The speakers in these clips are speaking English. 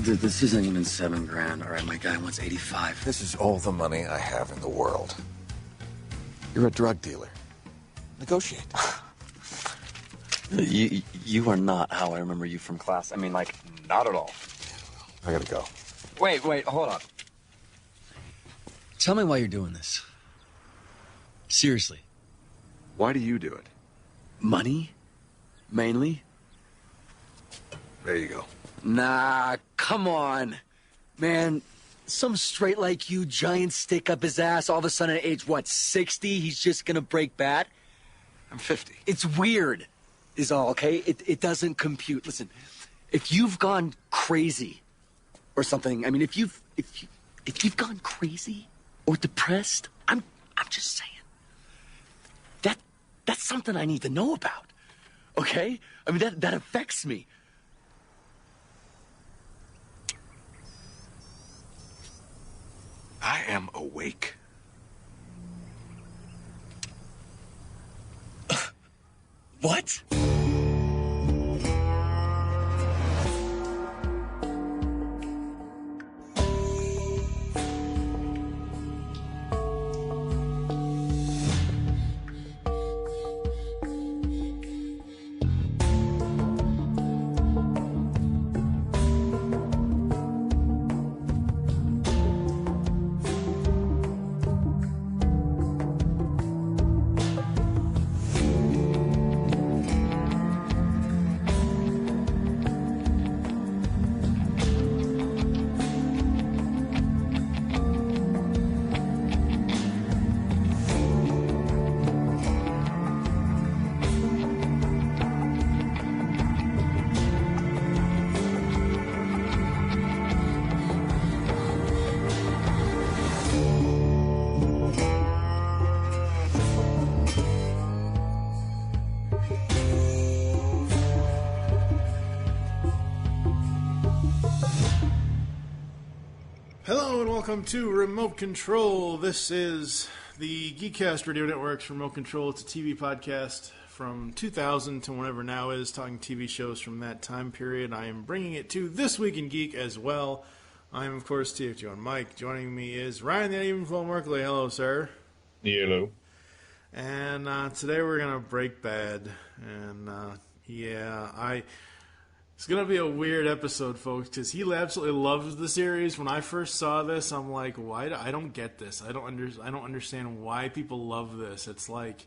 Dude, this isn't even $7,000. All right, my guy wants 85. This is all the money I have in the world. You're a drug dealer. Negotiate. You are not how I remember you from class. I mean, like, not at all. I gotta go. Wait, hold on. Tell me why you're doing this. Seriously. Why do you do it? Money? Mainly? There you go. Nah, come on. Man, some straight like you, giant stick up his ass, all of a sudden at age, 60, he's just gonna break bad? I'm 50. It's weird, is all, okay? It doesn't compute. Listen, if you've gone crazy or something, I mean, if you've gone crazy or depressed, I'm just saying. That's something I need to know about, okay? I mean, that affects me. I am awake. What? Welcome to Remote Control. This is the Geekcast Radio Network's Remote Control. It's a TV podcast from 2000 to whenever now is, talking TV shows from that time period. I am bringing it to This Week in Geek as well. I am, of course, TFG on Mike. Joining me is Ryan the Evenflow Merkley. Hello, sir. Hello. And today we're going to break bad. And, it's going to be a weird episode, folks, because he absolutely loves the series. When I first saw this, I'm like, why? I don't get this. I don't understand why people love this. It's like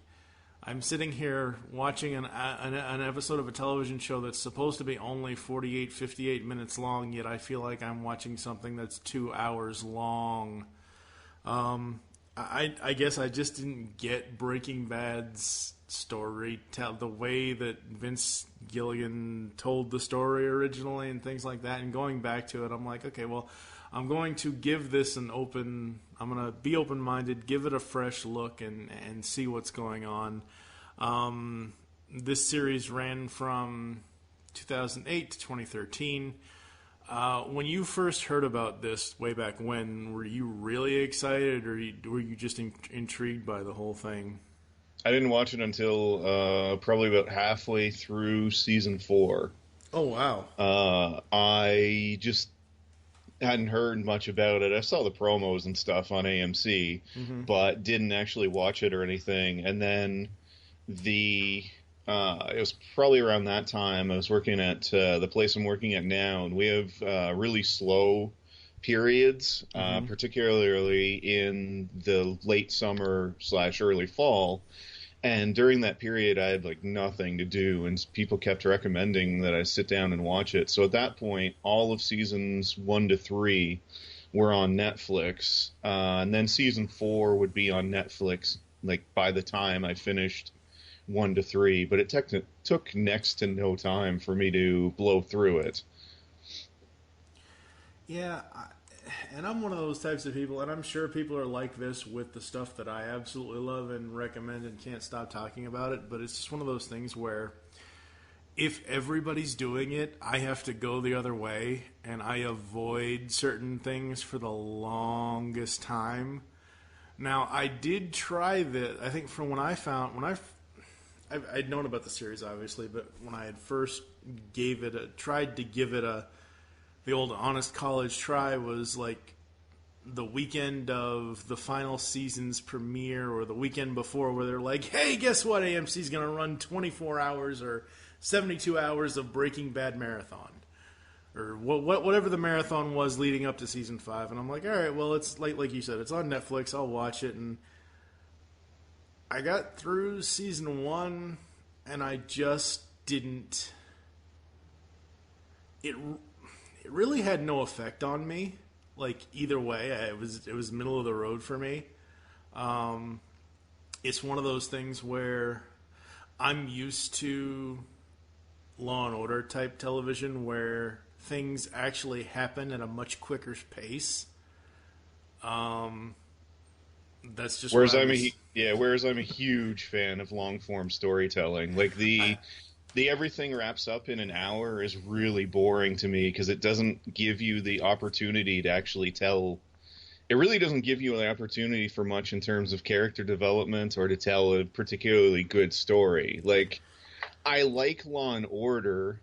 I'm sitting here watching an episode of a television show that's supposed to be only 48, 58 minutes long, yet I feel like I'm watching something that's 2 hours long. I guess I just didn't get Breaking Bad's story, the way that Vince Gilligan told the story originally and things like that, and going back to it, I'm like, okay, well, I'm going to give this I'm going to be open-minded, give it a fresh look, and see what's going on. This series ran from 2008 to 2013. When you first heard about this way back when, were you really excited, or were you just intrigued by the whole thing? I didn't watch it until probably about halfway through season 4. Oh, wow. I just hadn't heard much about it. I saw the promos and stuff on AMC, but didn't actually watch it or anything. And then it was probably around that time I was working at the place I'm working at now, and we have really slow periods, particularly in the late summer / early fall. And during that period, I had like nothing to do, and people kept recommending that I sit down and watch it. So at that point, all of seasons 1 to 3 were on Netflix, and then season 4 would be on Netflix. Like by the time I finished 1 to 3, but it took next to no time for me to blow through it. Yeah, and I'm one of those types of people, and I'm sure people are like this with the stuff that I absolutely love and recommend and can't stop talking about it, but it's just one of those things where if everybody's doing it, I have to go the other way, and I avoid certain things for the longest time. Now, I did try this, I think from when I'd known about the series, obviously, but when I had first tried to give it a the old Honest College Try was like the weekend of the final season's premiere or the weekend before, where they're like, hey, guess what? AMC's going to run 24 hours or 72 hours of Breaking Bad marathon. Or whatever the marathon was leading up to season 5. And I'm like, all right, well, it's like you said, it's on Netflix. I'll watch it. And I got through season 1, and I just didn't. It really had no effect on me. Like, either way, it was middle of the road for me. It's one of those things where I'm used to Law and Order type television where things actually happen at a much quicker pace. That's just whereas I'm a huge fan of long form storytelling. Like the everything wraps up in an hour is really boring to me because it doesn't give you the opportunity to actually tell. It really doesn't give you an opportunity for much in terms of character development or to tell a particularly good story. Like, I like Law and Order.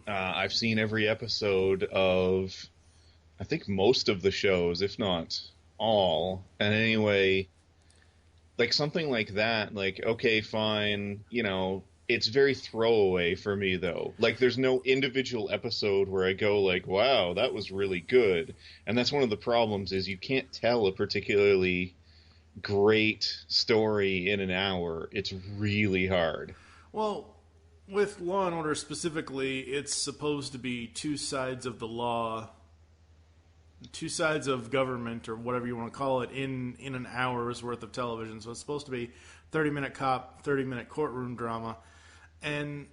I've seen every episode of, I think, most of the shows, if not all. And anyway, like something like that, like, okay, fine, you know, it's very throwaway for me, though. Like, there's no individual episode where I go like, wow, that was really good. And that's one of the problems, is you can't tell a particularly great story in an hour. It's really hard. Well, with Law and Order specifically, it's supposed to be two sides of the law, two sides of government, or whatever you want to call it, in an hour's worth of television. So it's supposed to be 30-minute cop, 30-minute courtroom drama. And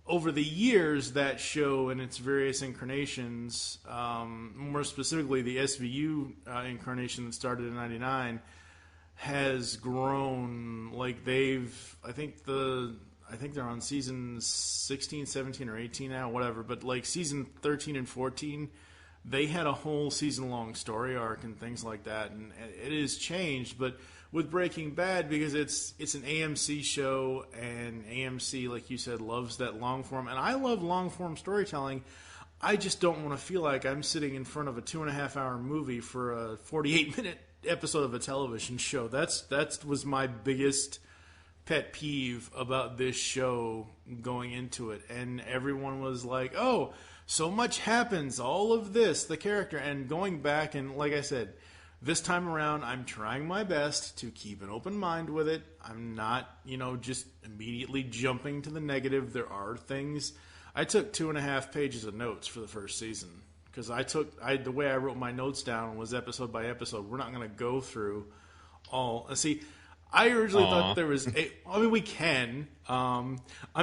over the years, that show and its various incarnations, more specifically the SVU incarnation that started in '99, has grown. Like, I think they're on season 16, 17, or 18 now, whatever. But like season 13 and 14, they had a whole season-long story arc and things like that. And it has changed. But with Breaking Bad, because it's an AMC show, and AMC, like you said, loves that long form. And I love long form storytelling. I just don't want to feel like I'm sitting in front of a 2.5-hour movie for a 48-minute episode of a television show. That was my biggest pet peeve about this show going into it. And everyone was like, oh, so much happens, all of this, the character. And going back, and like I said, this time around, I'm trying my best to keep an open mind with it. I'm not, just immediately jumping to the negative. There are things. I took 2.5 pages of notes for the first season, because the way I wrote my notes down was episode by episode. We're not going to go through all. See, I originally thought there was we can. I'm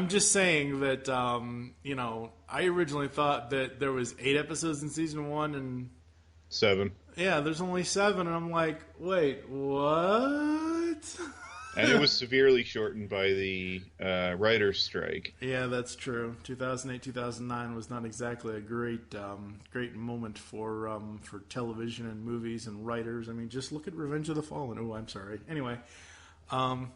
just saying that, I originally thought that there was 8 episodes in season 1 and 7. Yeah, there's only 7, and I'm like, wait, what? And it was severely shortened by the writer's strike. Yeah, that's true. 2008, 2009 was not exactly a great moment for television and movies and writers. I mean, just look at Revenge of the Fallen. Oh, I'm sorry. Anyway. Oh,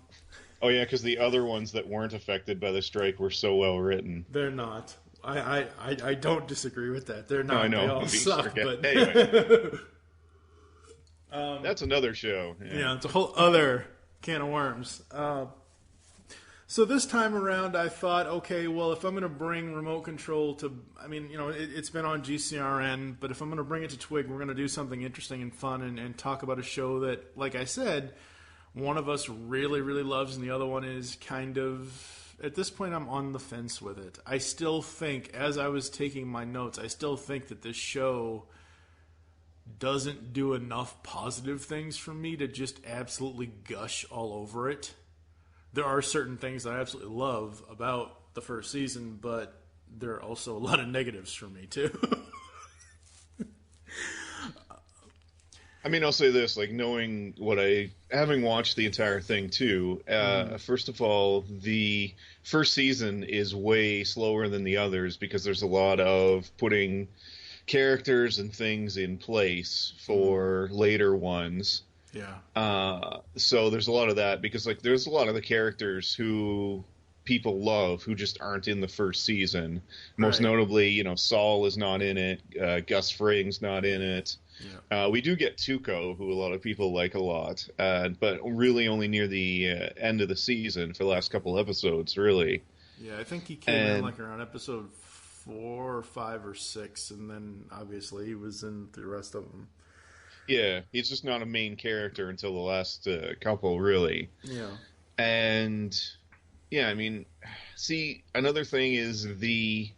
yeah, because the other ones that weren't affected by the strike were so well written. They're not. I don't disagree with that. They're not. No, I know. They all suck, but... Anyway. That's another show. Yeah, it's a whole other can of worms. So this time around, I thought, okay, well, if I'm going to bring remote control to... I mean, it's been on GCRN, but if I'm going to bring it to Twig, we're going to do something interesting and fun and talk about a show that, like I said, one of us really, really loves, and the other one is kind of... At this point, I'm on the fence with it. I still think, as I was taking my notes, I still think that this show doesn't do enough positive things for me to just absolutely gush all over it. There are certain things that I absolutely love about the first season, but there are also a lot of negatives for me, too. I mean, I'll say this, like, knowing having watched the entire thing, too, first of all, the first season is way slower than the others because there's a lot of putting characters and things in place for later ones. Yeah. So there's a lot of that because, like, there's a lot of the characters who people love who just aren't in the first season. Most Right. notably, Saul is not in it. Gus Fring's not in it. Yeah. We do get Tuco, who a lot of people like a lot, but really only near the end of the season for the last couple episodes, really. Yeah, I think he came in like around episode 4 or 5 or 6, and then obviously he was in the rest of them. Yeah, he's just not a main character until the last couple, really. Yeah. And yeah, I mean, see, another thing is the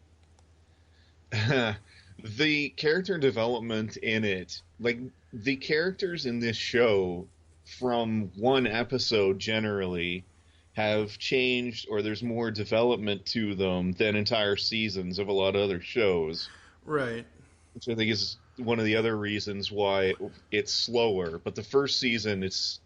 the character development in it. Like, the characters in this show from one episode generally have changed, or there's more development to them than entire seasons of a lot of other shows. Right. Which I think is one of the other reasons why it's slower. But the first season is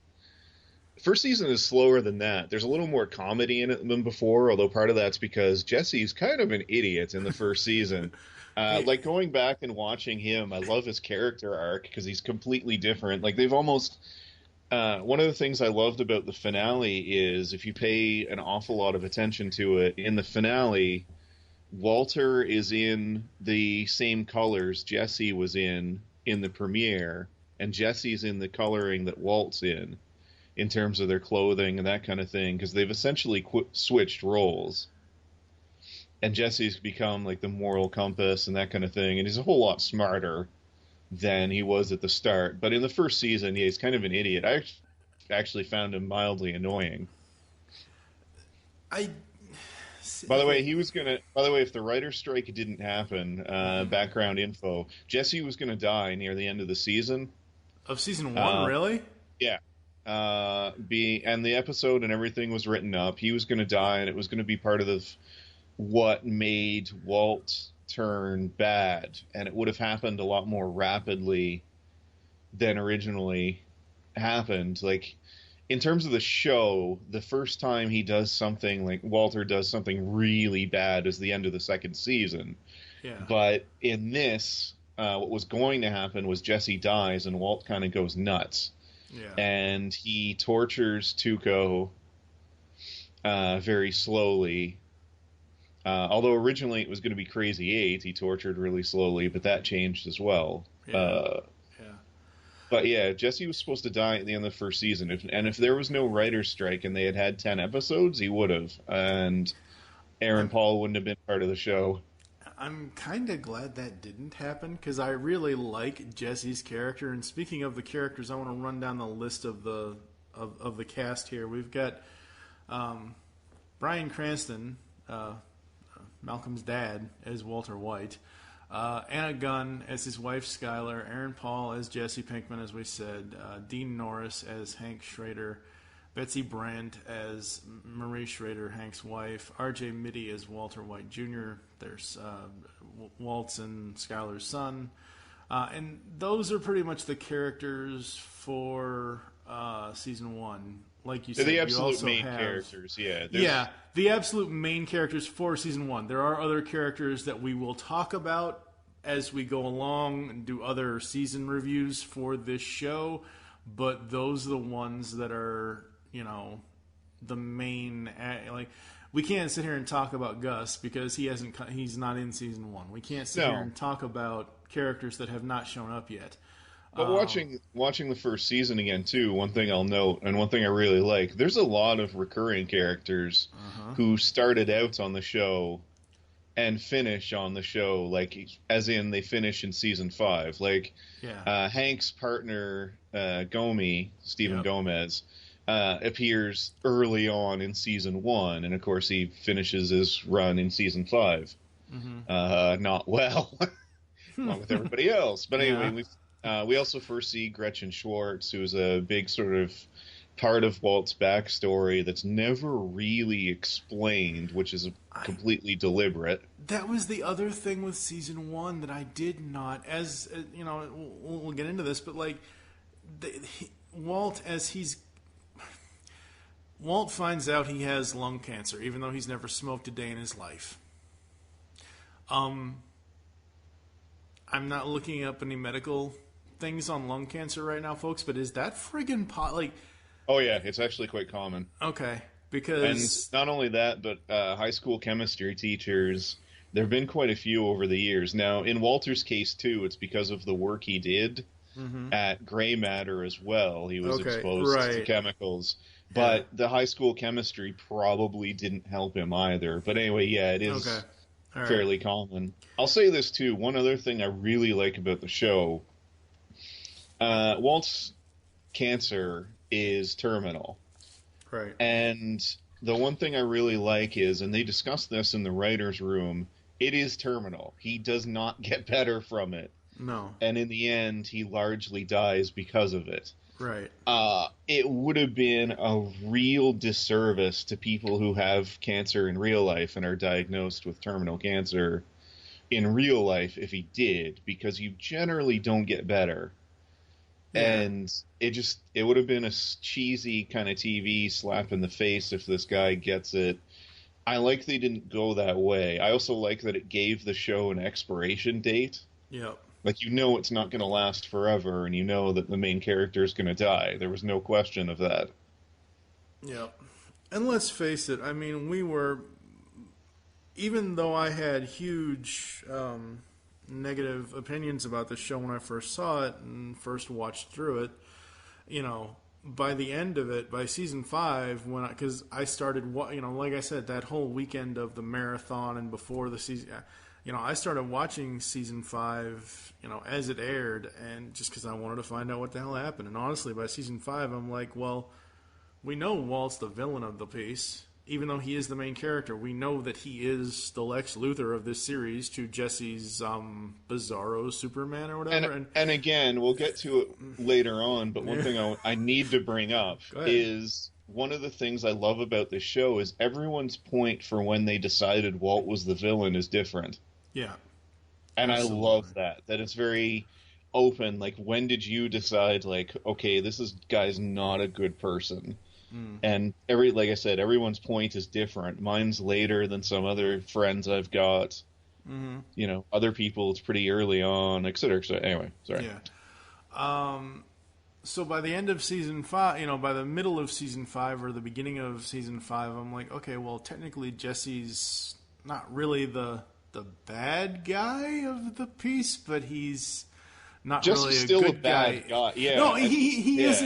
slower than that. There's a little more comedy in it than before, although part of that's because Jesse's kind of an idiot in the first season. Like, going back and watching him, I love his character arc because he's completely different. Like, they've almost... one of the things I loved about the finale is, if you pay an awful lot of attention to it, in the finale, Walter is in the same colors Jesse was in the premiere, and Jesse's in the coloring that Walt's in terms of their clothing and that kind of thing, because they've essentially switched roles. And Jesse's become like the moral compass and that kind of thing, and he's a whole lot smarter than he was at the start. But in the first season, yeah, he's kind of an idiot. I actually found him mildly annoying. By the way, if the writer's strike didn't happen, background info, Jesse was gonna die near the end of the season. Of season 1, really? Yeah. And the episode and everything was written up. He was gonna die, and it was gonna be part of what made Walt turn bad, and it would have happened a lot more rapidly than originally happened. Like, in terms of the show, the first time he does something, like Walter does something really bad, is the end of the second season. Yeah. But in this, what was going to happen was Jesse dies and Walt kind of goes nuts. Yeah. And he tortures Tuco very slowly. Although originally it was going to be Crazy 8, he tortured really slowly, but that changed as well. Yeah. But yeah, Jesse was supposed to die at the end of the first season. If there was no writer's strike and they had 10 episodes, he would have. And Aaron Paul wouldn't have been part of the show. I'm kind of glad that didn't happen, because I really like Jesse's character. And speaking of the characters, I want to run down the list of the cast here. We've got Bryan Cranston, Malcolm's dad, as Walter White. Anna Gunn as his wife Skyler, Aaron Paul as Jesse Pinkman, as we said, Dean Norris as Hank Schrader, Betsy Brandt as Marie Schrader, Hank's wife, RJ Mitte as Walter White Jr., there's Walt's and Skyler's son, and those are pretty much the characters for season 1. Like you said, the absolute main characters, yeah. Yeah, the absolute main characters for season 1. There are other characters that we will talk about as we go along and do other season reviews for this show, but those are the ones that are, the main. Like, we can't sit here and talk about Gus because he's not in season 1. We can't sit here and talk about characters that have not shown up yet. But watching the first season again, too, one thing I'll note, and one thing I really like, there's a lot of recurring characters who started out on the show and finish on the show, like, as in they finish in season 5. Like, Hank's partner, Gomi, Stephen Gomez, appears early on in season 1, and of course he finishes his run in season 5. Not well, along with everybody else. But anyway, we also first see Gretchen Schwartz, who is a big sort of part of Walt's backstory that's never really explained, which is completely deliberate. That was the other thing with season 1 that I did not, we'll get into this, but like, Walt finds out he has lung cancer, even though he's never smoked a day in his life. I'm not looking up any medical things on lung cancer right now, folks, but is that friggin' like... Oh, yeah, it's actually quite common. Okay. Because and not only that, but high school chemistry teachers. There have been quite a few over the years. Now, in Walter's case too, it's because of the work he did at gray matter as well. He was exposed to chemicals. But the high school chemistry probably didn't help him either. But anyway, yeah, it is fairly common. I'll say this too. One other thing I really like about the show, Walt's cancer is terminal. Right. And the one thing I really like is, and they discussed this in the writer's room, it is terminal. He does not get better from it. No. And in the end, he largely dies because of it. Right. It would have been a real disservice to people who have cancer in real life and are diagnosed with terminal cancer in real life if he did, because you generally don't get better. Yeah. And it would have been a cheesy kind of TV slap in the face if this guy gets it. I like they didn't go that way. I also like that it gave the show an expiration date. Yep. Like, you know it's not going to last forever, and you know that the main character is going to die. There was no question of that. Yep. And let's face it, I mean, even though I had huge negative opinions about the show when I first saw it and first watched through it, you know, by the end of it, by season 5, because I started, you know, like I said, that whole weekend of the marathon and before the season, you know, I started watching season 5, you know, as it aired, and just because I wanted to find out what the hell happened. And honestly, by season 5, I'm like, well, we know Walt's the villain of the piece. Even though he is the main character, we know that he is the Lex Luthor of this series to Jesse's Bizarro Superman or whatever. And again, we'll get to it later on, but one thing I need to bring up is one of the things I love about this show is everyone's point for when they decided Walt was the villain is different. Yeah. And absolutely. I love that it's very open. Like, when did you decide, like, okay, guy's not a good person? And like I said, everyone's point is different. Mine's later than some other friends I've got. You know, other people it's pretty early on, et cetera, et cetera. Anyway, sorry. Yeah. So by the end of season 5, you know, by the middle of season 5 or the beginning of season 5, I'm like, okay, well, technically Jesse's not really the bad guy of the piece, but he's not really a still good a bad guy. Yeah. No, he is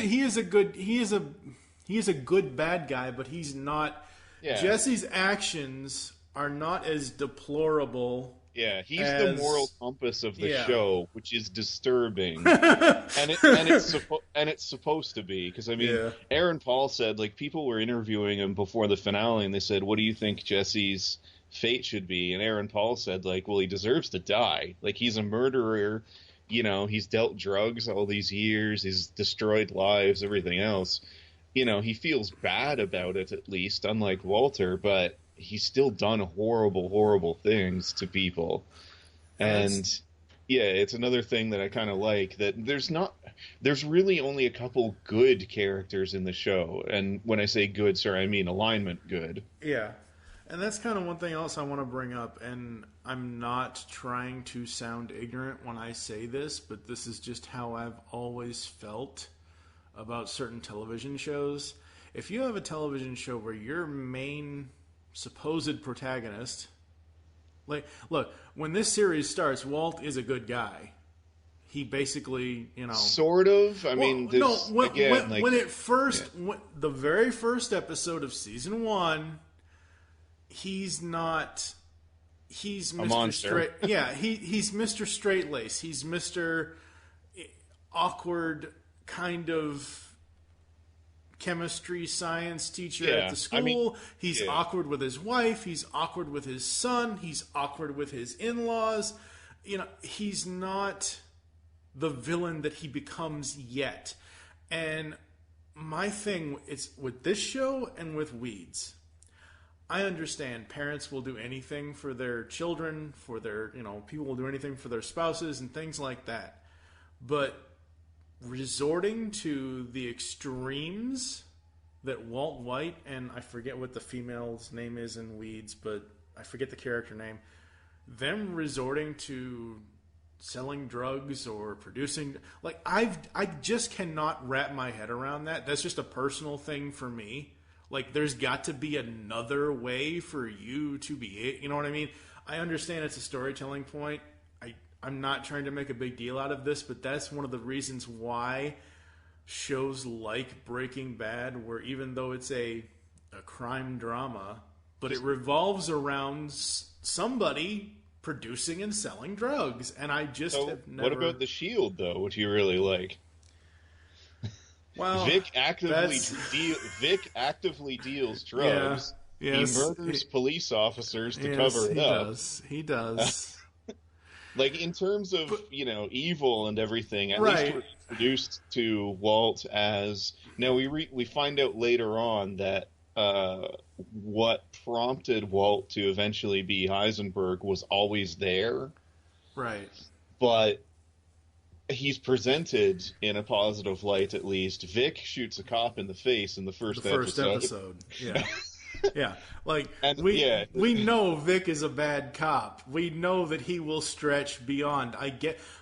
a good bad guy, but he's not. Yeah. Jesse's actions are not as deplorable. Yeah, he's the moral compass of the show, which is disturbing, and it's supposed to be, because I mean, Aaron Paul said, like, people were interviewing him before the finale, and they said, "What do you think Jesse's fate should be?" And Aaron Paul said, like, "Well, he deserves to die. Like, he's a murderer. You know, he's dealt drugs all these years. He's destroyed lives, everything else. You know, he feels bad about it, at least, unlike Walter, but he's still done horrible, horrible things to people." And yeah, it's another thing that I kind of like, that there's really only a couple good characters in the show. And when I say good, sorry, I mean alignment good. Yeah. And that's kind of one thing else I want to bring up, and I'm not trying to sound ignorant when I say this, but this is just how I've always felt about certain television shows. If you have a television show where your main supposed protagonist, like, look, when this series starts, Walt is a good guy. He basically, you know, sort of. I mean, when the very first episode of season 1, he's not. He's Mr. A monster. He's Mr. Straight-Lace. He's Mr. Awkward kind of chemistry science teacher at the school. I mean, he's awkward with his wife. He's awkward with his son. He's awkward with his in-laws. You know, he's not the villain that he becomes yet. And my thing is with this show and with Weeds, I understand parents will do anything for their children, for their, you know, people will do anything for their spouses and things like that. But resorting to the extremes that Walt White, and I forget what the female's name is in Weeds, but I forget the character name, them resorting to selling drugs or producing, like, I just cannot wrap my head around that. That's just a personal thing for me. Like, there's got to be another way for you to be, you know what I mean? I understand it's a storytelling point. I'm not trying to make a big deal out of this, but that's one of the reasons why shows like Breaking Bad, where even though it's a crime drama, but it revolves around somebody producing and selling drugs, and I just have never... What about The Shield, though, which you really like? Well, Vic actively deals drugs. Yeah. Yes. He murders police officers to cover it up. He does. Like, in terms of, evil and everything, at right. least we're introduced to Walt as... Now, we find out later on that what prompted Walt to eventually be Heisenberg was always there. Right. But he's presented in a positive light, at least. Vic shoots a cop in the face in the first episode. Yeah. Yeah, like, and, we know Vic is a bad cop. We know that he will stretch beyond.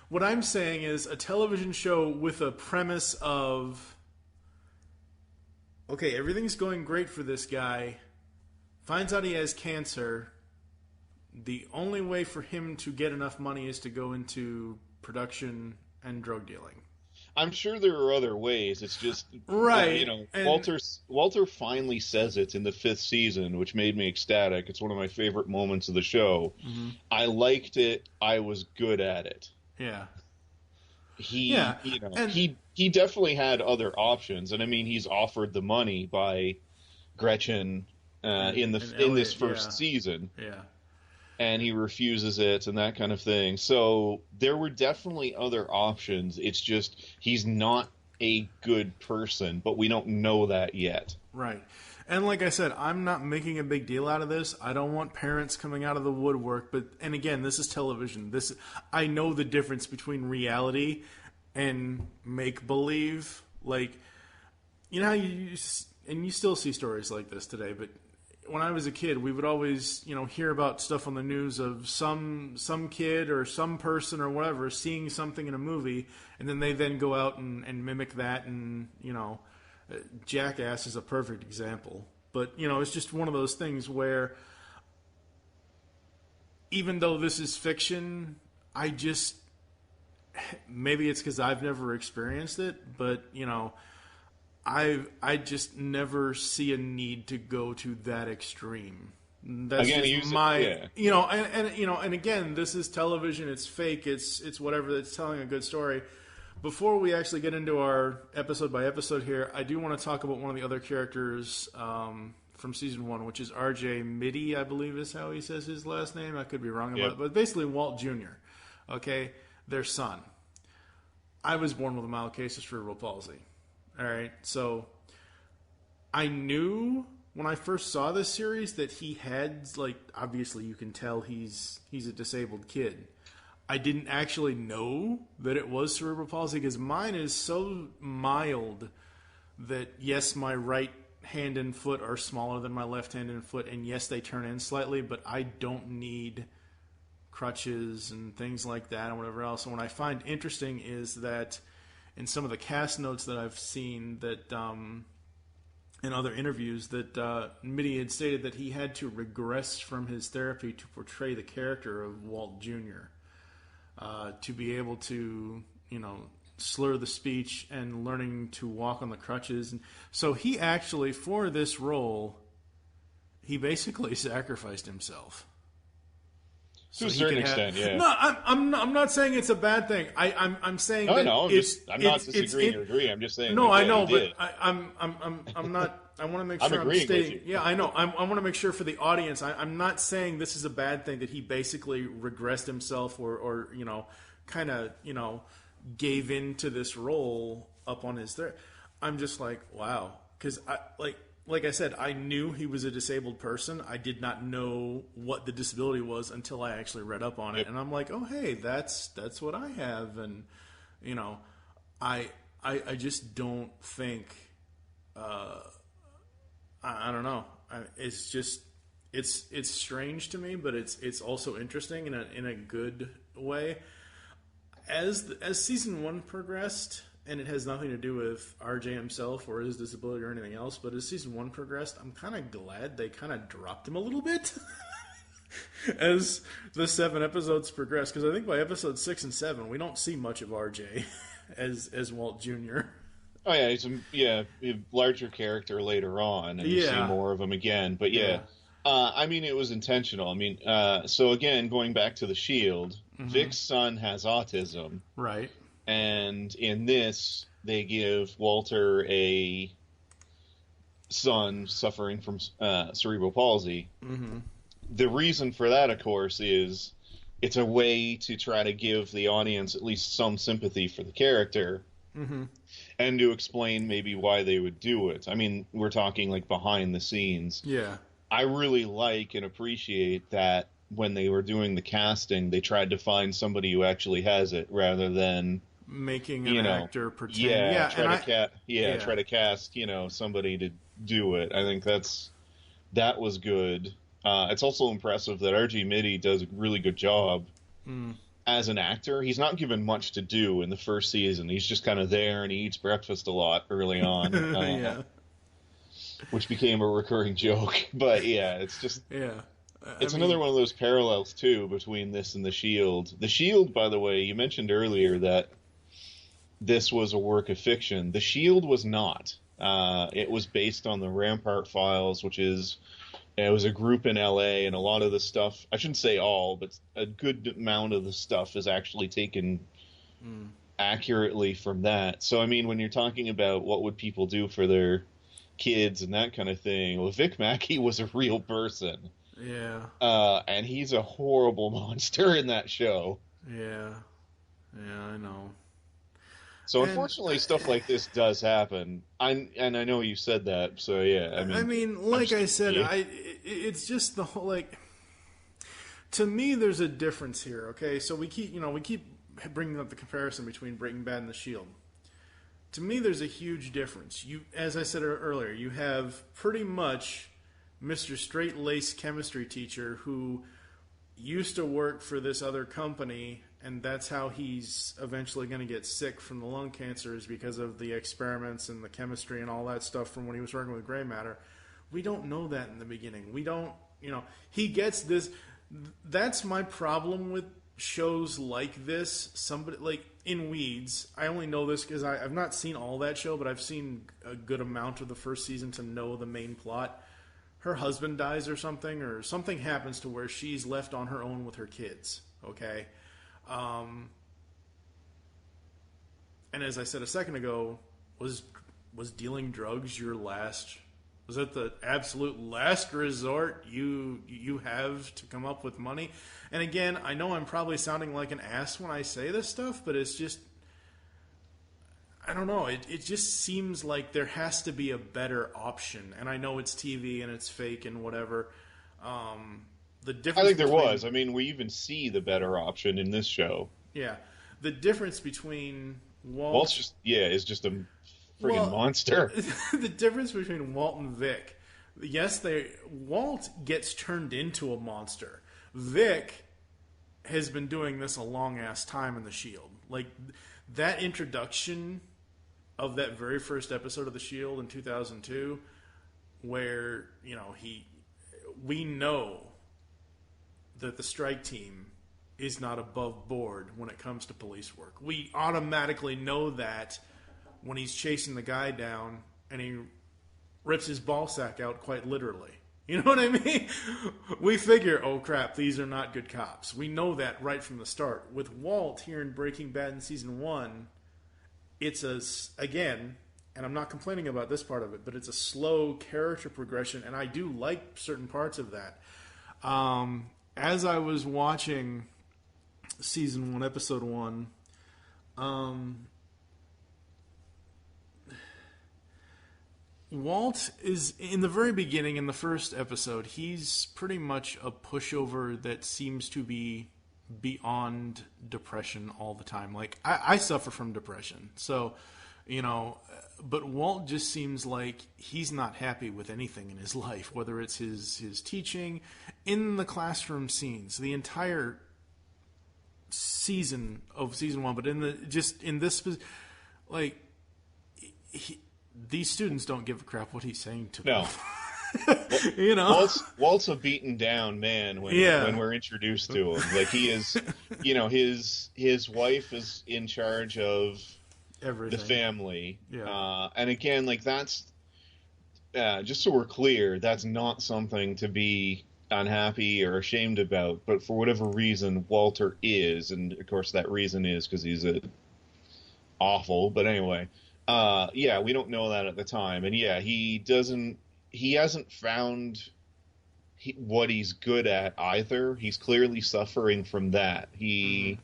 What I'm saying is a television show with a premise of, okay, everything's going great for this guy, finds out he has cancer, the only way for him to get enough money is to go into production and drug dealing. I'm sure there are other ways. It's just right. Walter finally says it in the 5th season, which made me ecstatic. It's one of my favorite moments of the show. Mm-hmm. I liked it. I was good at it. Yeah. He definitely had other options, and I mean, he's offered the money by Gretchen in this first season. Yeah. And he refuses it and that kind of thing. So there were definitely other options. It's just he's not a good person, but we don't know that yet. Right. And like I said, I'm not making a big deal out of this. I don't want parents coming out of the woodwork. And again, this is television. I know the difference between reality and make-believe. Like, you know how you still see stories like this today, but when I was a kid, we would always, hear about stuff on the news of some kid or some person or whatever seeing something in a movie, and then they go out and mimic that, and, Jackass is a perfect example. But, it's just one of those things where even though this is fiction, maybe it's because I've never experienced it, but, I just never see a need to go to that extreme. That's again, just and again, this is television. It's fake. It's whatever that's telling a good story. Before we actually get into our episode by episode here, I do want to talk about one of the other characters from season 1, which is RJ Mitte, I believe is how he says his last name. I could be wrong about it, but basically Walt Jr. Okay, their son. I was born with a mild case of cerebral palsy. All right, so I knew when I first saw this series that he had, obviously you can tell he's a disabled kid. I didn't actually know that it was cerebral palsy because mine is so mild that, yes, my right hand and foot are smaller than my left hand and foot, and yes, they turn in slightly, but I don't need crutches and things like that and whatever else. And what I find interesting is that in some of the cast notes that I've seen that in other interviews that Mitte had stated that he had to regress from his therapy to portray the character of Walt Jr. To be able to, slur the speech and learning to walk on the crutches. And so he actually, for this role, he basically sacrificed himself. To a certain extent, yeah. No, I'm not saying it's a bad thing. I'm saying that I'm not disagreeing or agreeing. I'm just saying. No, I know, but I'm not. I want to make sure I'm stating. With you. Yeah, I know. I want to make sure for the audience. I'm not saying this is a bad thing that he basically regressed himself or kind of gave into this role up on his there. I'm just like, wow, because like I said, I knew he was a disabled person. I did not know what the disability was until I actually read up on it. And I'm like, oh, hey, that's what I have. And, I just don't think, I don't know. It's just, it's strange to me, but it's also interesting in a good way. As season 1 progressed, and it has nothing to do with RJ himself or his disability or anything else, but as season 1 progressed, I'm kind of glad they kind of dropped him a little bit as the 7 episodes progress, because I think by episode 6 and 7, we don't see much of RJ as Walt Jr. Oh yeah, he's a larger character later on, and you see more of him again. But I mean, it was intentional. I mean, so again, going back to the Shield, Vic's son has autism, right? And in this, they give Walter a son suffering from cerebral palsy. Mm-hmm. The reason for that, of course, is it's a way to try to give the audience at least some sympathy for the character. Mm-hmm. And to explain maybe why they would do it. I mean, we're talking like behind the scenes. Yeah. I really like and appreciate that when they were doing the casting, they tried to find somebody who actually has it rather than making an actor pretend. Try to cast, somebody to do it. I think that was good. It's also impressive that RJ Mitte does a really good job. As an actor. He's not given much to do in the first season. He's just kind of there, and he eats breakfast a lot early on, which became a recurring joke. But yeah, it's just it's another one of those parallels too between this and the Shield. The Shield, by the way, you mentioned earlier that this was a work of fiction. The Shield was not. It was based on the Rampart Files, which is. It was a group in LA, and a lot of the stuff, I shouldn't say all, but a good amount of the stuff is actually taken accurately from that. So, I mean, when you're talking about what would people do for their kids and that kind of thing, well, Vic Mackey was a real person. Yeah. And he's a horrible monster in that show. Yeah. Yeah, I know. So unfortunately, stuff like this does happen. I know you said that, so yeah. I mean, like I said, it's just the whole to me, there's a difference here. Okay, so we keep bringing up the comparison between Breaking Bad and The Shield. To me, there's a huge difference. As I said earlier, you have pretty much Mr. Straight-Laced chemistry teacher who used to work for this other company. And that's how he's eventually going to get sick from the lung cancer, is because of the experiments and the chemistry and all that stuff from when he was working with gray matter. We don't know that in the beginning. We don't, he gets this. That's my problem with shows like this. Somebody like in Weeds, I only know this because I've not seen all that show, but I've seen a good amount of the first season to know the main plot. Her husband dies or something happens to where she's left on her own with her kids. Okay. And as I said a second ago, was dealing drugs was it the absolute last resort you have to come up with money? And again, I know I'm probably sounding like an ass when I say this stuff, but it's just, I don't know, it just seems like there has to be a better option. And I know it's TV and it's fake and whatever, the difference. I think there was. I mean, we even see the better option in this show. Yeah, the difference between Walt's is just a friggin' monster. The difference between Walt and Vic, yes, Walt gets turned into a monster. Vic has been doing this a long ass time in The Shield. Like that introduction of that very first episode of The Shield in 2002, where we know that the strike team is not above board when it comes to police work. We automatically know that when he's chasing the guy down and he rips his ball sack out quite literally. You know what I mean? We figure, oh crap, these are not good cops. We know that right from the start. With Walt here in Breaking Bad in season 1, it's again, and I'm not complaining about this part of it, but it's a slow character progression, and I do like certain parts of that. As I was watching season 1, episode 1, Walt is, in the very beginning, in the first episode, he's pretty much a pushover that seems to be beyond depression all the time. Like, I suffer from depression, so, but Walt just seems like he's not happy with anything in his life, whether it's his teaching, in the classroom scenes, the entire season of season 1, but in this, like, these students don't give a crap what he's saying to No. them. You know? Walt's a beaten down man when we're introduced to him. Like, he is, you know, his wife is in charge of everything. The family. Yeah. And again, like, that's, just so we're clear, that's not something to be unhappy or ashamed about, but for whatever reason, Walter is, and of course that reason is because he's awful, but anyway, we don't know that at the time, and he hasn't found what he's good at either. He's clearly suffering from that. He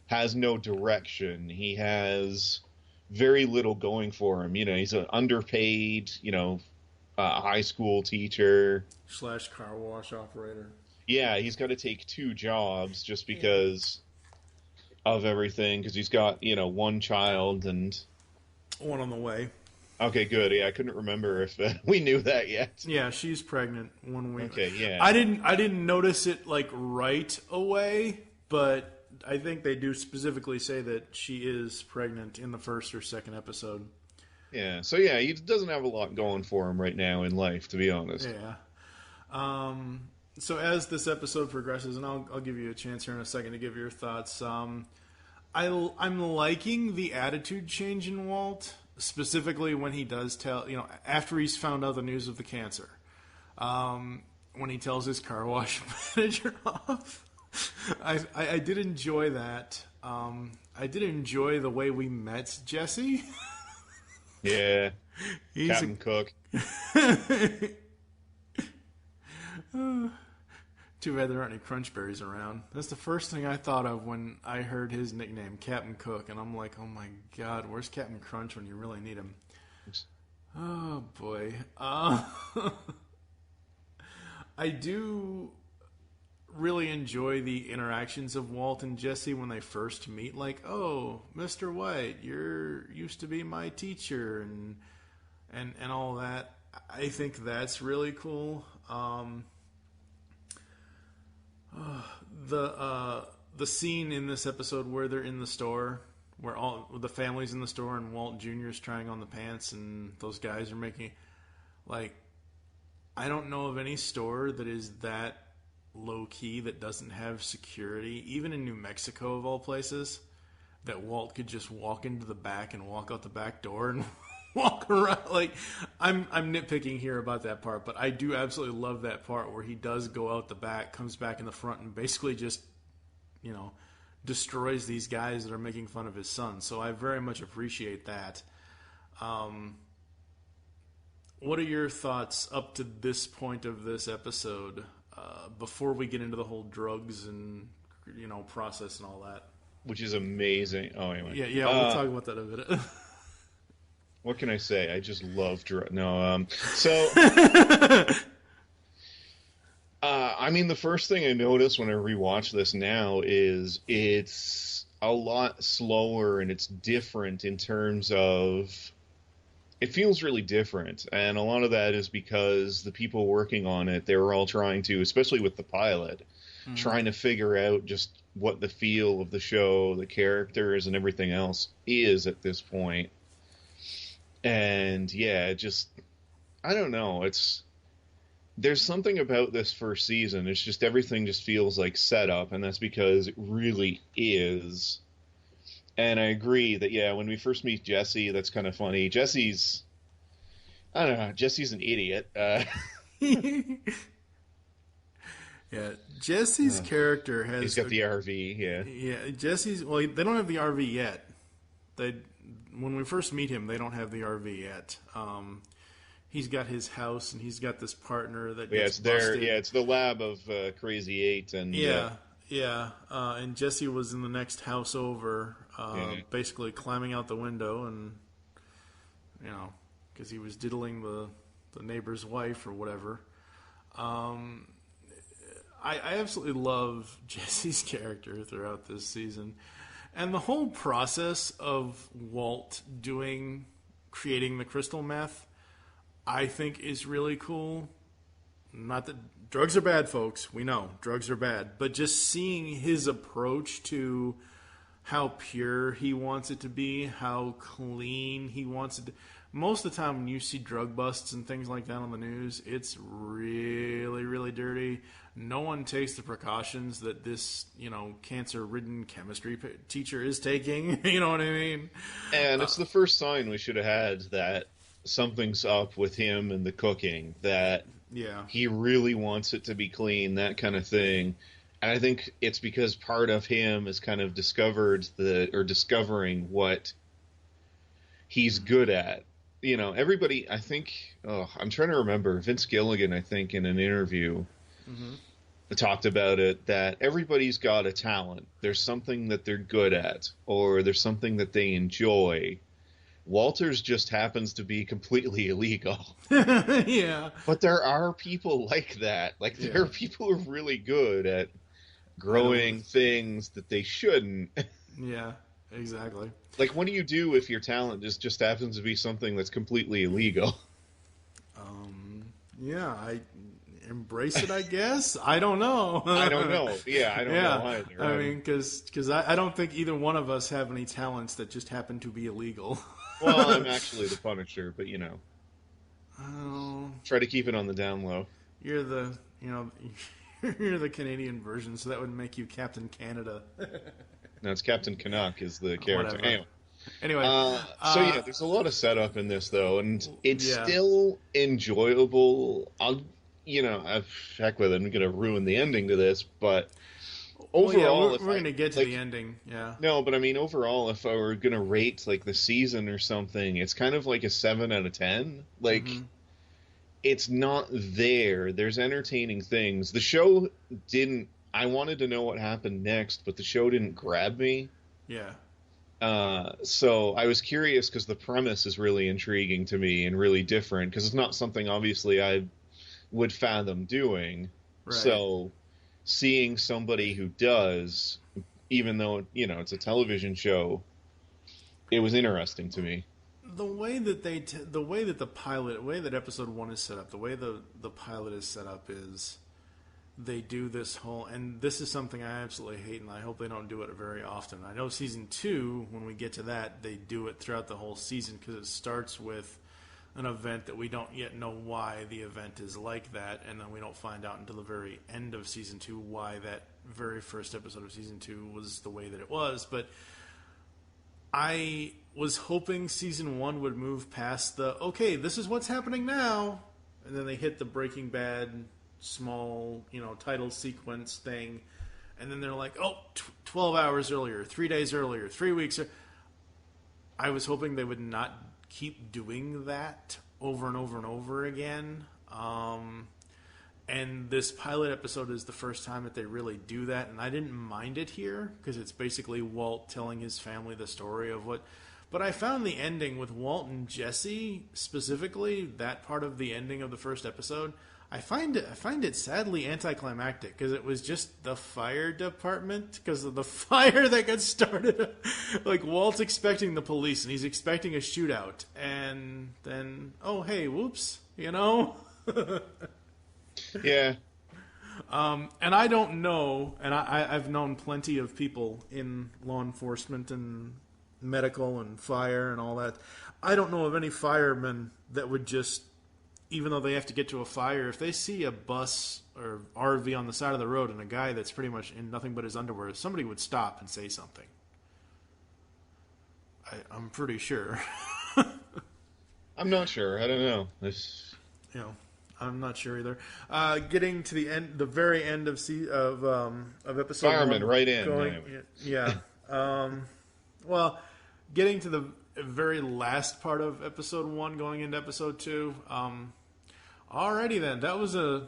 has no direction. He has very little going for him. You know, he's an underpaid, high school teacher / car wash operator. Yeah, he's got to take 2 jobs just because of everything, because he's got, one child and... One on the way. Okay, good. Yeah, I couldn't remember if we knew that yet. Yeah, she's pregnant 1 week. Okay, yeah. I didn't notice it, like, right away, but I think they do specifically say that she is pregnant in the first or second episode. Yeah, so yeah, he doesn't have a lot going for him right now in life, to be honest. Yeah. So as this episode progresses, and I'll give you a chance here in a second to give your thoughts. I'm liking the attitude change in Walt, specifically when he does tell, after he's found out the news of the cancer. When he tells his car wash manager off. I did enjoy that. I did enjoy the way we met Jesse. Yeah, Captain Cook. Too bad there aren't any Crunch Berries around. That's the first thing I thought of when I heard his nickname, Captain Cook, and I'm like, oh my god, where's Captain Crunch when you really need him? Oh boy. I do really enjoy the interactions of Walt and Jesse when they first meet. Like, oh, Mr. White, you're used to be my teacher, and all that. I think that's really cool. The scene in this episode where they're in the store, where all the family's in the store and Walt Jr. is trying on the pants and those guys are making, like, I don't know of any store that is that low key that doesn't have security, even in New Mexico of all places, that Walt could just walk into the back and walk out the back door and walk around. Like, I'm nitpicking here about that part, but I do absolutely love that part where he does go out the back, comes back in the front, and basically just, destroys these guys that are making fun of his son. So I very much appreciate that. What are your thoughts up to this point of this episode, before we get into the whole drugs and, process and all that? Which is amazing. Oh, anyway. Yeah, we'll talk about that in a minute. What can I say? I just love drugs. I mean, the first thing I notice when I rewatch this now is it's a lot slower and it's different in terms of... It feels really different, and a lot of that is because the people working on it, they were all trying to, especially with the pilot, trying to figure out just what the feel of the show, the characters, and everything else is at this point. And yeah, I don't know. There's something about this first season. It's just everything just feels like setup, and that's because it really is. And I agree that, yeah, when we first meet Jesse, that's kind of funny. Jesse's an idiot. Yeah, Jesse's character has... He's got the RV, yeah. Yeah, Jesse's... Well, they don't have the RV yet. When we first meet him, they don't have the RV yet. He's got his house, and he's got this partner that gets busted. Yeah, it's the lab of Crazy 8. And, Yeah, and Jesse was in the next house over, basically climbing out the window, and because he was diddling the neighbor's wife or whatever. I absolutely love Jesse's character throughout this season, and the whole process of Walt creating the crystal meth, I think is really cool. Not that drugs are bad, folks. We know drugs are bad. But just seeing his approach to how pure he wants it to be, how clean he wants it to. Most of the time when you see drug busts and things like that on the news, it's really, really dirty. No one takes the precautions that this, cancer-ridden chemistry teacher is taking. You know what I mean? And it's the first sign we should have had that something's up with him and the cooking, that he really wants it to be clean, that kind of thing. And I think it's because part of him is kind of discovering what he's good at. Everybody, I think, I'm trying to remember, Vince Gilligan, I think, in an interview, talked about it, that everybody's got a talent. There's something that they're good at, or there's something that they enjoy. Walter's just happens to be completely illegal. Yeah. But there are people like that. Like, there are people who are really good at growing things that they shouldn't. Yeah, exactly. Like, what do you do if your talent just happens to be something that's completely illegal? Yeah, I embrace it, I guess. I don't know. I don't know. Yeah, I don't know either. I mean, because I don't think either one of us have any talents that just happen to be illegal. Well, I'm actually the Punisher, but Oh, try to keep it on the down low. You're the you're the Canadian version, so that would make you Captain Canada. No, it's Captain Canuck is the character. Whatever. Anyway, so there's a lot of setup in this though, and it's still enjoyable. Heck with it, I'm gonna ruin the ending to this, but overall, we're gonna get to the ending. Yeah. No, but I mean, overall, if I were gonna rate like the season or something, it's kind of like a 7 out of 10. Like, it's not there. There's entertaining things. The show didn't. I wanted to know what happened next, but the show didn't grab me. Yeah. So I was curious because the premise is really intriguing to me and really different because it's not something obviously I would fathom doing. Right. So seeing somebody who does, even though it's a television show, it was interesting to me. The way that the way that episode 1 is set up, the way the pilot is set up is they do this whole, and this is something I absolutely hate, and I hope they don't do it very often. I know season 2, when we get to that, they do it throughout the whole season because it starts with an event that we don't yet know why the event is like that, and then we don't find out until the very end of season 2 why that very first episode of season 2 was the way that it was. But I was hoping season 1 would move past okay, this is what's happening now, and then they hit the Breaking Bad small, title sequence thing, and then they're like, 12 hours earlier, 3 days earlier, 3 weeks. I was hoping they would not keep doing that over and over and over again. And this pilot episode is the first time that they really do that, and I didn't mind it here because it's basically Walt telling his family the story of what. But I found the ending with Walt and Jesse, specifically that part of the ending of the first episode, I find it sadly anticlimactic because it was just the fire department because of the fire that got started. Like, Walt's expecting the police and he's expecting a shootout, and then hey, whoops, Yeah. And I don't know, and I've known plenty of people in law enforcement and medical and fire and all that. I don't know of any firemen that would just, even though they have to get to a fire, if they see a bus or RV on the side of the road and a guy that's pretty much in nothing but his underwear, somebody would stop and say something. I'm pretty sure. I'm not sure. I don't know. I'm not sure either. Getting to the very end of episode Fireman 1, right in. Anyway. Yeah. Well, getting to the very last part of episode 1, going into episode 2. Alrighty then, that was a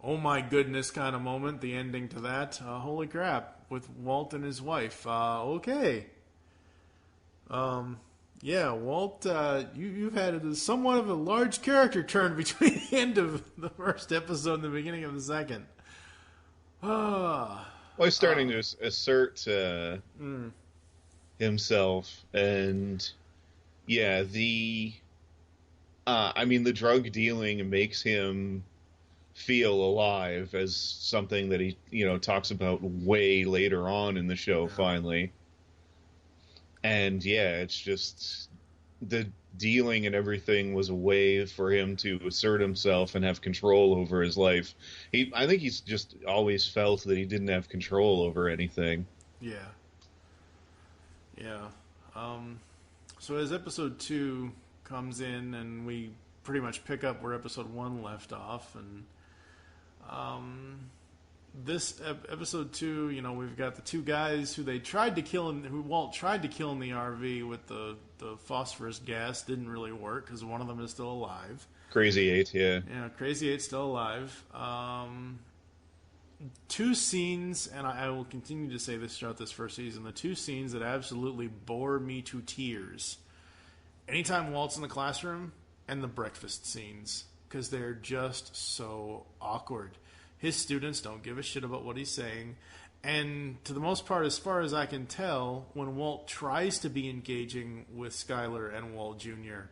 oh my goodness kind of moment. The ending to that. Holy crap, with Walt and his wife. Okay. Yeah, Walt, you've had somewhat of a large character turn between the end of the first episode and the beginning of the second. Well, he's starting to assert himself, and the drug dealing makes him feel alive as something that he talks about way later on in the show. Finally, And yeah, it's just the dealing and everything was a way for him to assert himself and have control over his life. I think he's just always felt that he didn't have control over anything. Yeah. So as episode 2 comes in, and we pretty much pick up where episode 1 left off, and this episode 2, we've got the 2 guys who Walt tried to kill in the RV with the phosphorus gas. Didn't really work because one of them is still alive. Crazy 8, yeah. Yeah, Crazy 8's still alive. 2 scenes, and I will continue to say this throughout this first season, the 2 scenes that absolutely bore me to tears. Anytime Walt's in the classroom, and the breakfast scenes, because they're just so awkward. His students don't give a shit about what he's saying, and to the most part, as far as I can tell, when Walt tries to be engaging with Skyler and Walt Jr.,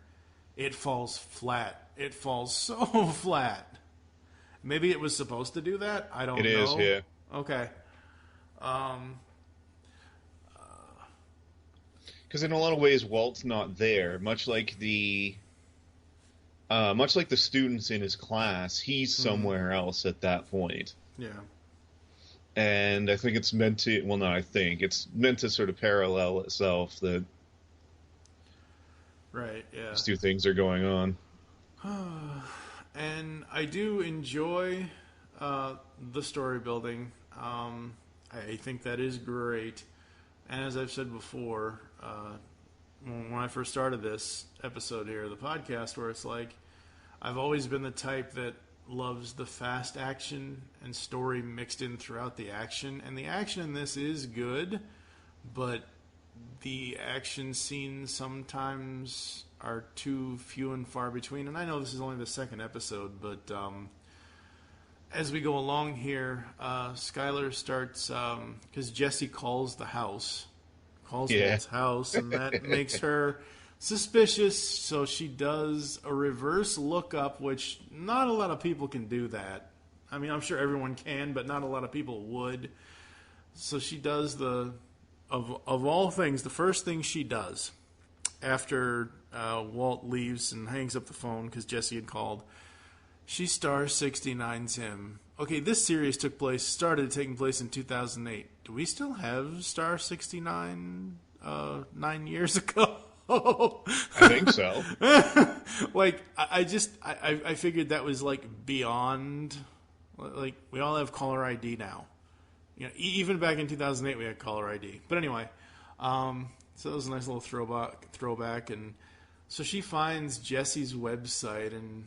it falls flat. It falls so flat. Maybe it was supposed to do that? I don't know. It is, yeah. Okay. Because in a lot of ways, Walt's not there. Much like the students in his class, he's somewhere else at that point. Yeah. And I think it's meant to, well, not I think, it's meant to sort of parallel itself that right, yeah. these 2 things are going on. And I do enjoy the story building. I think that is great. And as I've said before, when I first started this episode here of the podcast, where it's like, I've always been the type that loves the fast action and story mixed in throughout the action. And the action in this is good, but the action scenes sometimes are too few and far between. And I know this is only the 2nd episode, but as we go along here, Skyler starts, because Jesse calls the house, Walt's house, and that makes her suspicious, so she does a reverse lookup, which not a lot of people can do that. I mean, I'm sure everyone can, but not a lot of people would. So she does of all things, the first thing she does after Walt leaves and hangs up the phone because Jesse had called, she star 69's him. Okay, this series started taking place in 2008. Do we still have star 69 9 years ago? I think so. Like, I figured that was like beyond, like, we all have caller ID now. Even back in 2008 we had caller ID. But anyway, so that was a nice little throwback. And so she finds Jesse's website, and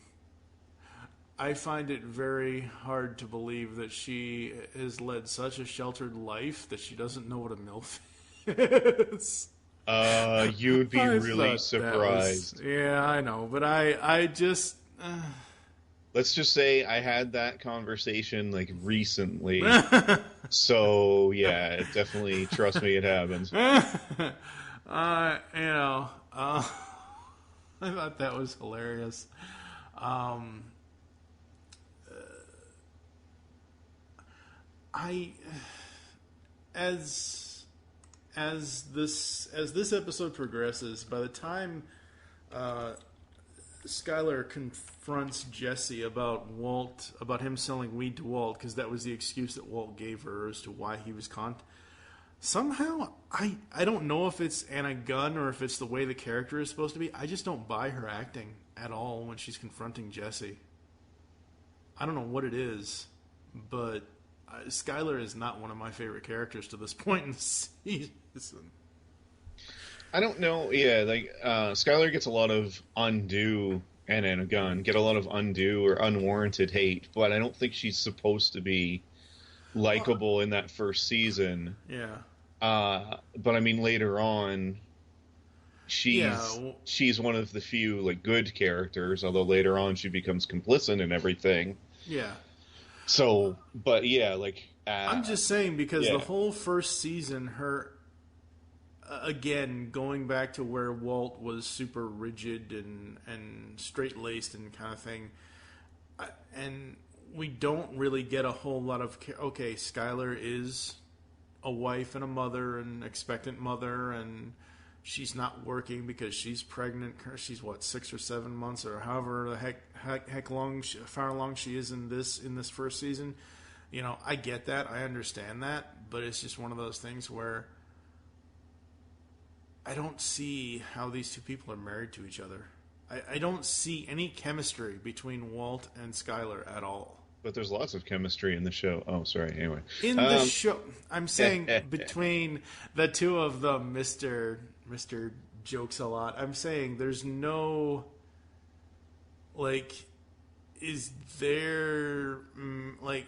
I find it very hard to believe that she has led such a sheltered life that she doesn't know what a MILF is. You'd be really surprised. Yeah, I know, but I just... Let's just say I had that conversation, like, recently. So, yeah, definitely, trust me, it happens. I thought that was hilarious. As this episode progresses, by the time Skyler confronts Jesse about him selling weed to Walt, because that was the excuse that Walt gave her as to why he was somehow, I don't know if it's Anna Gunn or if it's the way the character is supposed to be, I just don't buy her acting at all when she's confronting Jesse. I don't know what it is, but Skyler is not one of my favorite characters to this point in the season. I don't know. Yeah, like Skyler gets a lot of undue, and Anna Gunn get a lot of undue or unwarranted hate, but I don't think she's supposed to be likable in that first season. Yeah. But I mean, later on, she's one of the few like good characters. Although later on, she becomes complicit in everything. Yeah. So, but yeah, like I'm just saying, because the whole first season, her again going back to where Walt was super rigid and straight-laced and kind of thing, and we don't really get a whole lot of Skyler is a wife and a mother, and expectant mother, and she's not working because she's pregnant. She's what, 6 or 7 months or however the far along she is in this first season. You know, I get that, I understand that, but it's just one of those things where I don't see how these two people are married to each other. I don't see any chemistry between Walt and Skyler at all. But there's lots of chemistry in the show. Oh, sorry. Anyway, in the show, I'm saying between the two of them, Mr. Jokes a lot. I'm saying there's no, like, is there, like,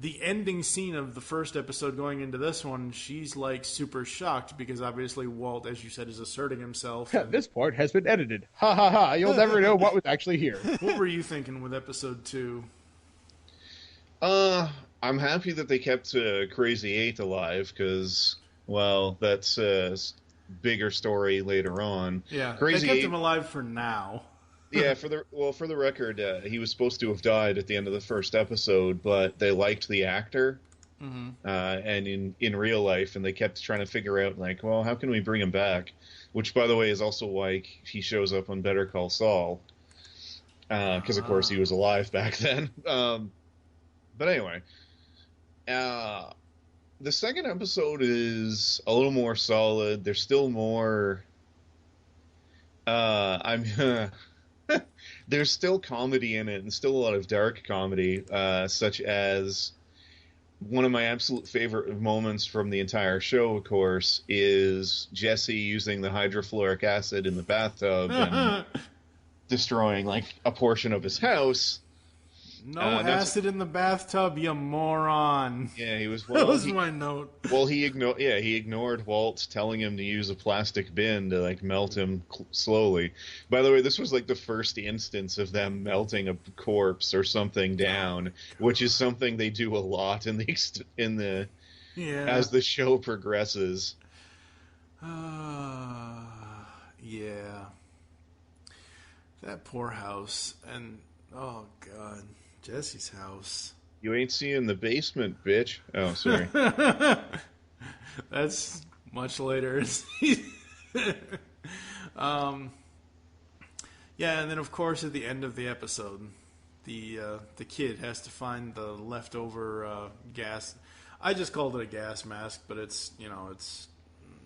the ending scene of the first episode going into this one, she's, like, super shocked because obviously Walt, as you said, is asserting himself. This part has been edited. Ha ha ha. You'll never know what was actually here. What were you thinking with episode 2? I'm happy that they kept Crazy 8 alive because, well, that's a bigger story later on. Yeah, Crazy they kept 8, him alive for now. Yeah, for the record, he was supposed to have died at the end of the first episode, but they liked the actor, and in real life, and they kept trying to figure out, like, well, how can we bring him back? Which, by the way, is also why he shows up on Better Call Saul, because of course he was alive back then. But anyway, the second episode is a little more solid. There's still more. There's still comedy in it, and still a lot of dark comedy, such as one of my absolute favorite moments from the entire show, of course, is Jesse using the hydrofluoric acid in the bathtub and destroying, like, a portion of his house. No acid in the bathtub, you moron. Yeah, he was. Well, that was my note. Well, he ignored Walt telling him to use a plastic bin to, like, melt him slowly. By the way, this was like the first instance of them melting a corpse or something down, which is something they do a lot in the as the show progresses. Yeah, that poor house, and oh god. Jesse's house. You ain't seeing the basement, bitch. Oh, sorry. That's much later. Yeah, and then of course at the end of the episode, the kid has to find the leftover gas. I just called it a gas mask, but it's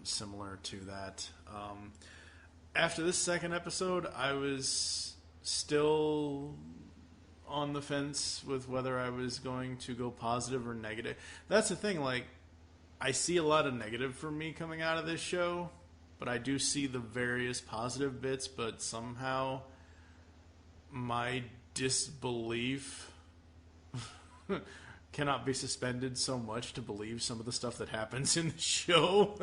similar to that. After this second episode, I was still on the fence with whether I was going to go positive or negative. That's the thing, like, I see a lot of negative for me coming out of this show, but I do see the various positive bits, but somehow my disbelief cannot be suspended so much to believe some of the stuff that happens in the show.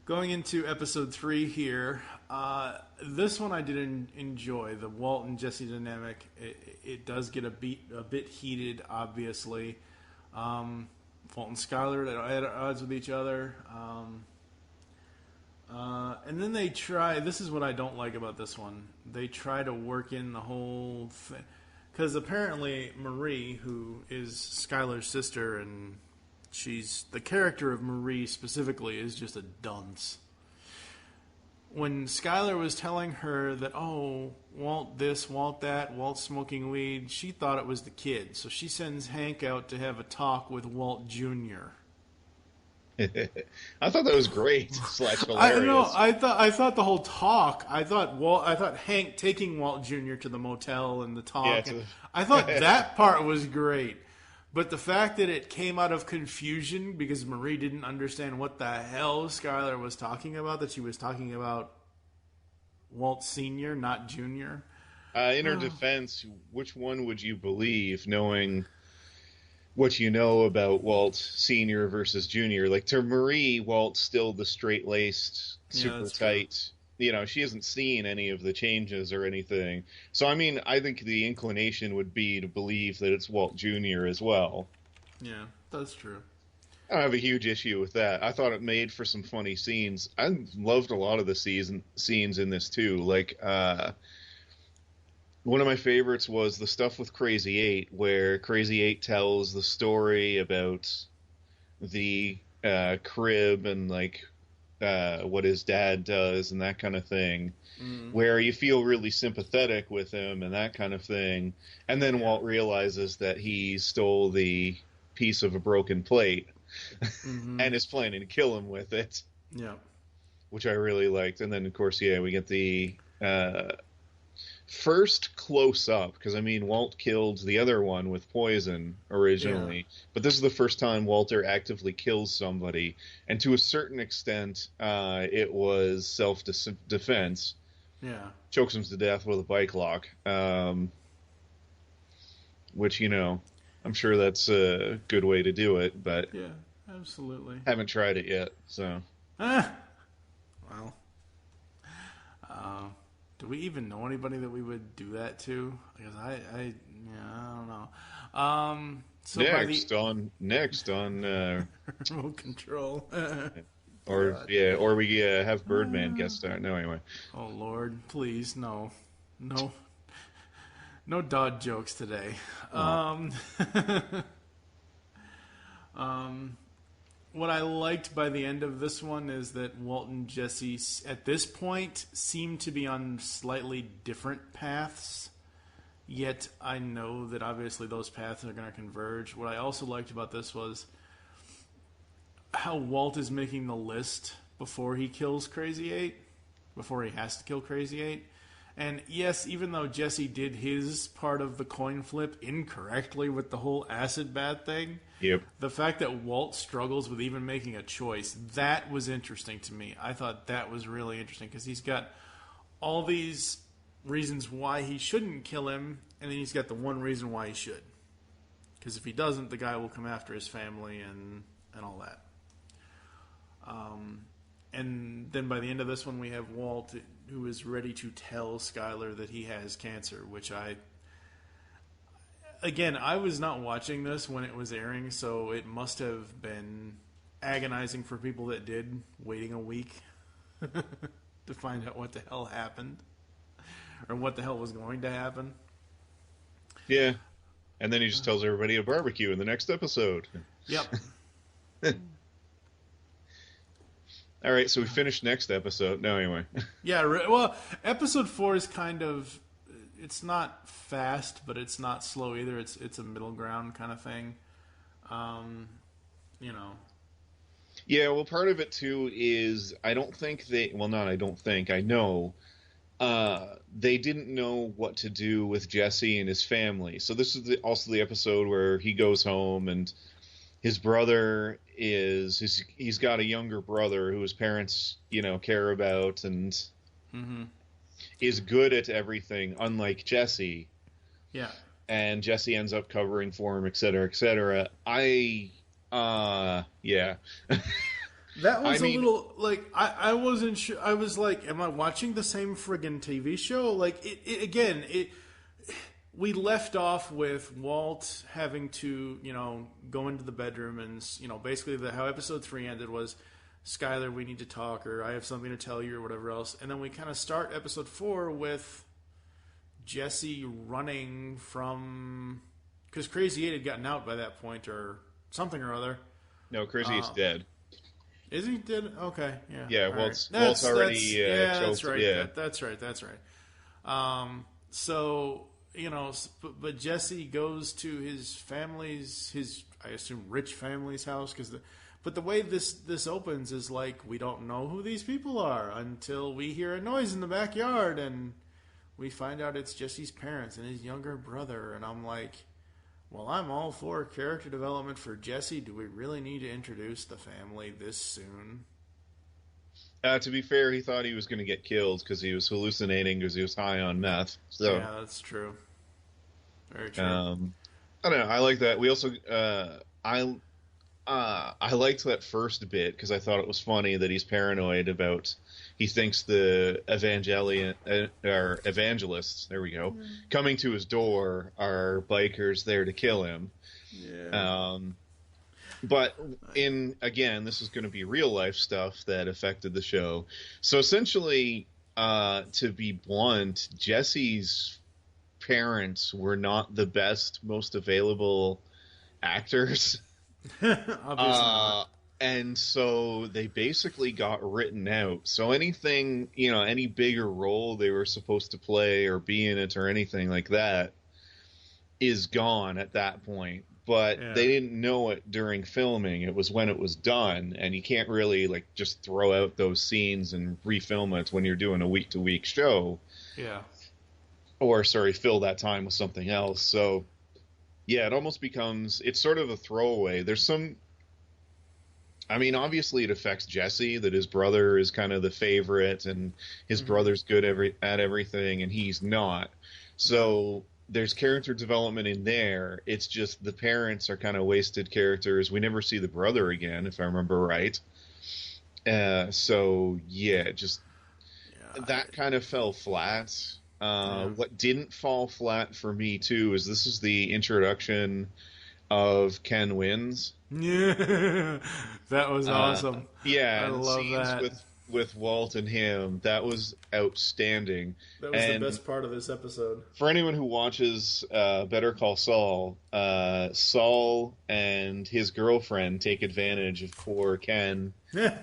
Going into episode 3 here, this one I did enjoy. The Walt and Jesse dynamic, it does get a bit heated, obviously. Walt and Skyler at odds with each other. And then they try, this is what I don't like about this one, they try to work in the whole thing. Because apparently Marie, who is Skyler's sister, and the character of Marie specifically is just a dunce. When Skyler was telling her that, oh, Walt this, Walt that, Walt smoking weed, she thought it was the kid. So she sends Hank out to have a talk with Walt Jr. I thought that was great. / hilarious. I know. I thought the whole talk. I thought Hank taking Walt Jr. to the motel and the talk. Yeah, I thought that part was great. But the fact that it came out of confusion because Marie didn't understand what the hell Skyler was talking about, that she was talking about Walt Sr., not Jr. In her defense, which one would you believe, knowing what you know about Walt Sr. versus Jr.? Like, to Marie, Walt's still the straight-laced, super tight. True. You know, she hasn't seen any of the changes or anything. So, I mean, I think the inclination would be to believe that it's Walt Jr. as well. Yeah, that's true. I don't have a huge issue with that. I thought it made for some funny scenes. I loved a lot of the scenes in this, too. Like, one of my favorites was the stuff with Crazy 8, where Crazy 8 tells the story about the crib and like what his dad does and that kind of thing, where you feel really sympathetic with him and that kind of thing. And then Walt realizes that he stole the piece of a broken plate and is planning to kill him with it. Yeah. Which I really liked. And then, of course, we get the first close-up, because, I mean, Walt killed the other one with poison originally, but this is the first time Walter actively kills somebody, and to a certain extent, it was self-defense. Yeah. Chokes him to death with a bike lock, which, I'm sure that's a good way to do it, but... Yeah, absolutely. Haven't tried it yet, so... Well... do we even know anybody that we would do that to? Because I don't know. So next on remote control. or we have Birdman guest star. No, anyway. Oh Lord, please no. No Dodd jokes today. What I liked by the end of this one is that Walt and Jesse, at this point, seem to be on slightly different paths. Yet I know that obviously those paths are going to converge. What I also liked about this was how Walt is making the list before he kills Crazy 8, before he has to kill Crazy 8. And yes, even though Jesse did his part of the coin flip incorrectly with the whole acid bath thing, the fact that Walt struggles with even making a choice, that was interesting to me. I thought that was really interesting because he's got all these reasons why he shouldn't kill him, and then he's got the one reason why he should. Because if he doesn't, the guy will come after his family and all that. And then by the end of this one, we have Walt, who is ready to tell Skyler that he has cancer, which I was not watching this when it was airing, so it must have been agonizing for people that did, waiting a week to find out what the hell happened, or what the hell was going to happen. Yeah. And then he just tells everybody to barbecue in the next episode. Yep. All right, so we finished next episode. No, anyway. Yeah, well, episode 4 is kind of, it's not fast, but it's not slow either. It's a middle ground kind of thing. Yeah, well, part of it, too, is I know they didn't know what to do with Jesse and his family. So this is also the episode where he goes home and his brother he's got a younger brother who his parents, care about and is good at everything, unlike Jesse. Yeah. And Jesse ends up covering for him, et cetera, et cetera. Yeah. That was little, like, I wasn't sure. I was like, am I watching the same friggin' TV show? Like, we left off with Walt having to, go into the bedroom and, basically how episode 3 ended was, Skyler, we need to talk, or I have something to tell you, or whatever else. And then we kind of start episode 4 with Jesse running from, because Crazy 8 had gotten out by that point, or something or other. No, Crazy 8's dead. Is he dead? Okay, yeah. Yeah, Walt's already choked. That's right. Yeah. That's right. So, but Jesse goes to his family's, I assume, rich family's house, but the way this opens is like, we don't know who these people are until we hear a noise in the backyard, and we find out it's Jesse's parents and his younger brother, and I'm like, well, I'm all for character development for Jesse. Do we really need to introduce the family this soon? To be fair, he thought he was going to get killed because he was hallucinating because he was high on meth. So yeah, that's true. Very true. I don't know. I like that. We also, I liked that first bit because I thought it was funny that he's paranoid about. He thinks the evangelists, there we go, coming to his door are bikers there to kill him. Yeah. But this is going to be real life stuff that affected the show. So essentially, to be blunt, Jesse's parents were not the best, most available actors. Obviously not. And so they basically got written out. So anything, any bigger role they were supposed to play or be in it or anything like that is gone at that point. But they didn't know it during filming. It was when it was done, and you can't really just throw out those scenes and refilm it when you're doing a week-to-week show. Yeah. Or, fill that time with something else. So, yeah, it almost becomes, it's sort of a throwaway. There's some, obviously it affects Jesse, that his brother is kind of the favorite, and his brother's good at everything, and he's not. So there's character development in there. It's just the parents are kind of wasted characters. We never see the brother again, if I remember right. So, yeah, that kind of fell flat. What didn't fall flat for me, too, is this is the introduction of Ken Wins. Yeah, that was awesome. Yeah, I love scenes that. With Walt and him, that was outstanding. That was the best part of this episode. For anyone who watches Better Call Saul, Saul and his girlfriend take advantage of poor Ken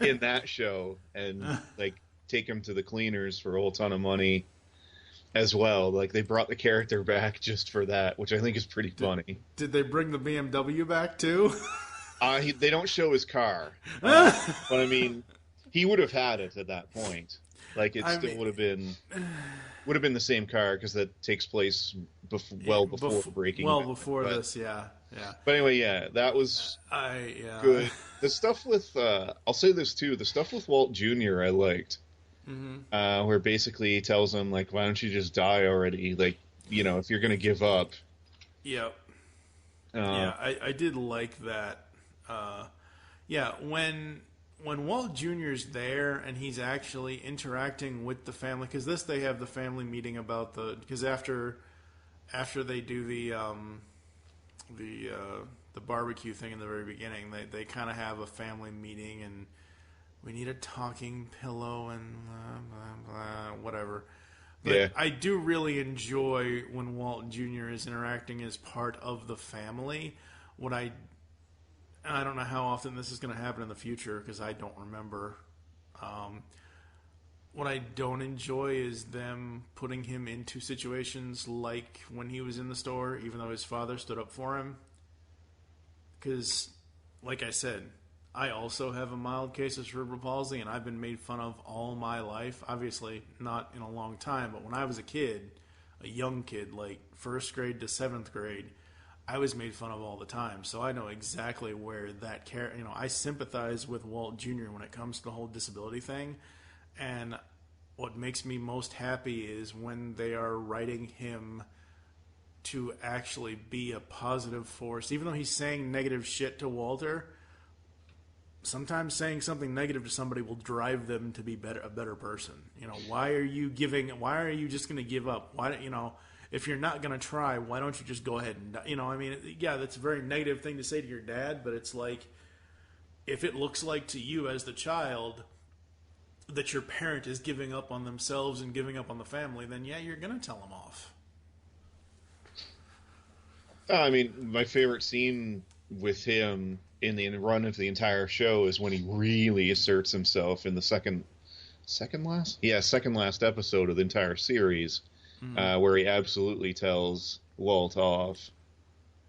in that show and take him to the cleaners for a whole ton of money as well. They brought the character back just for that, which I think is pretty funny. Did they bring the BMW back too? They don't show his car, but he would have had it at that point. Would have been the same car, because that takes place before Breaking Bad. Before this, yeah. But anyway, yeah, that was good. The stuff with I'll say this too. The stuff with Walt Jr. I liked, where basically he tells him why don't you just die already? If you're gonna give up. Yep. I did like that. When Walt Jr.'s there and he's actually interacting with the family, because they have the family meeting about because after they do the barbecue thing in the very beginning, they kind of have a family meeting, and we need a talking pillow and blah, blah, blah, whatever. But I do really enjoy when Walt Jr. is interacting as part of the family. I don't know how often this is going to happen in the future, because I don't remember. What I don't enjoy is them putting him into situations like when he was in the store, even though his father stood up for him. Because, like I said, I also have a mild case of cerebral palsy, and I've been made fun of all my life. Obviously, not in a long time, but when I was a kid, a young kid, first grade to 7th grade, I was made fun of all the time, so I know exactly where that character. I sympathize with Walt Jr. when it comes to the whole disability thing, and what makes me most happy is when they are writing him to actually be a positive force, even though he's saying negative shit to Walter. Sometimes saying something negative to somebody will drive them to be a better person. Why are you just going to give up? If you're not going to try, why don't you just go ahead and, that's a very negative thing to say to your dad, but it's if it looks like to you as the child that your parent is giving up on themselves and giving up on the family, then yeah, you're going to tell them off. My favorite scene with him in the run of the entire show is when he really asserts himself in the second last episode of the entire series. Where he absolutely tells Walt off.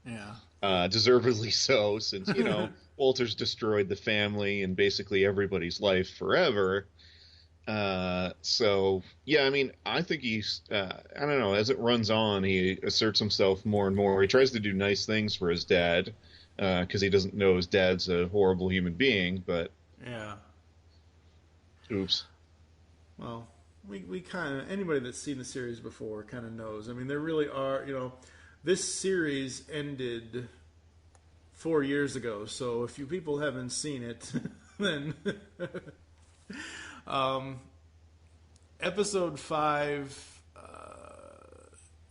Yeah. Deservedly so, since, Walter's destroyed the family and basically everybody's life forever. So, yeah, I think he's, I don't know, as it runs on, he asserts himself more and more. He tries to do nice things for his dad, because he doesn't know his dad's a horrible human being, but... Yeah. Oops. Well... We kind of, anybody that's seen the series before kind of knows. There really are, this series ended 4 years ago, so if you people haven't seen it, then episode 5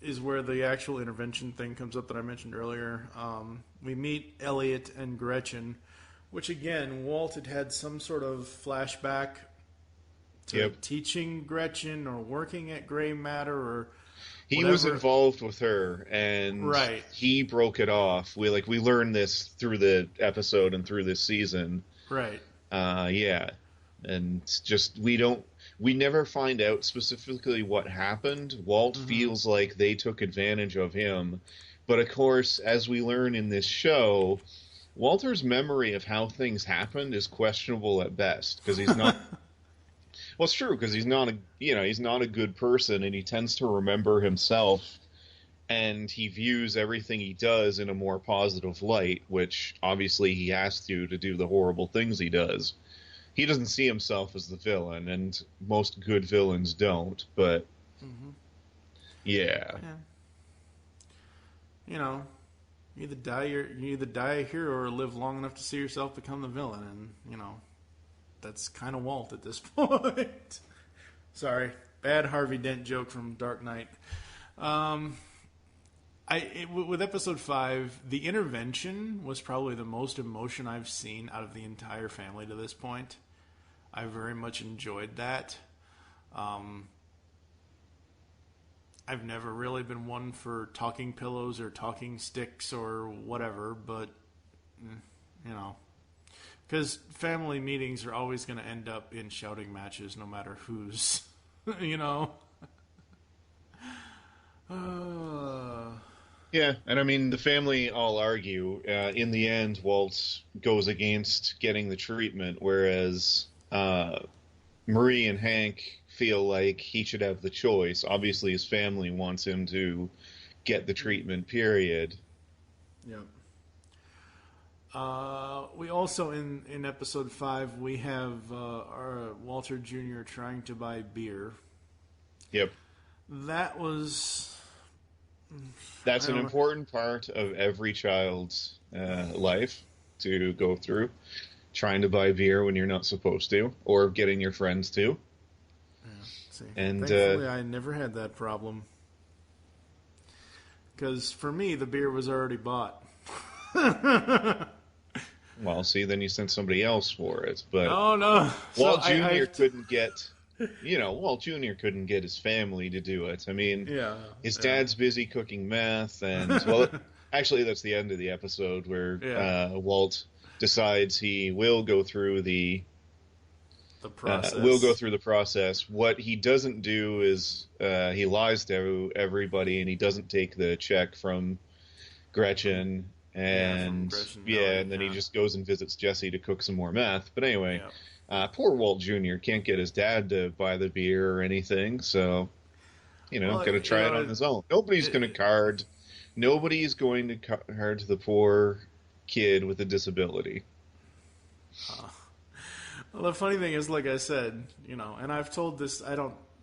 is where the actual intervention thing comes up that I mentioned earlier. We meet Elliot and Gretchen, which again, Walt had some sort of flashback to teaching Gretchen or working at Gray Matter, or He was involved with her, and he broke it off. We learned this through the episode and through this season. Right. Yeah. And just, we never find out specifically what happened. Walt feels like they took advantage of him. But of course, as we learn in this show, Walter's memory of how things happened is questionable at best, because he's not... Well, it's true, because he's not a good person, and he tends to remember himself, and he views everything he does in a more positive light, which obviously he has to do the horrible things he does. He doesn't see himself as the villain, and most good villains don't, but yeah. You know, you either die a hero or live long enough to see yourself become the villain, and, you know, that's kind of Walt at this point. Sorry, bad Harvey Dent joke from Dark Knight. With episode 5, the intervention was probably the most emotion I've seen out of the entire family to this point. I very much enjoyed that. I've never really been one for talking pillows or talking sticks or whatever, but, you know. Because family meetings are always going to end up in shouting matches, no matter who's, you know. Yeah, and I mean, the family all argue. In the end, Walt goes against getting the treatment, whereas Marie and Hank feel like he should have the choice. Obviously, his family wants him to get the treatment, period. Yep. We also, in episode 5, we have our Walter Jr. trying to buy beer. Yep. That's an important part of every child's life to go through. Trying to buy beer when you're not supposed to, or getting your friends to. Yeah, see. And thankfully, I never had that problem. Because for me, the beer was already bought. Well, see, then you sent somebody else for it. But oh no, Walt Jr. couldn't get, Walt Jr. couldn't get his family to do it. I mean, his dad's busy cooking meth, and actually, that's the end of the episode where Walt decides he will go through the process. What he doesn't do is he lies to everybody, and he doesn't take the check from Gretchen. And and then he just goes and visits Jesse to cook some more meth. But anyway, poor Walt Jr. can't get his dad to buy the beer or anything, so got to try it on his own. Nobody's going to card the poor kid with a disability. Well, the funny thing is, like I said, and I've told this.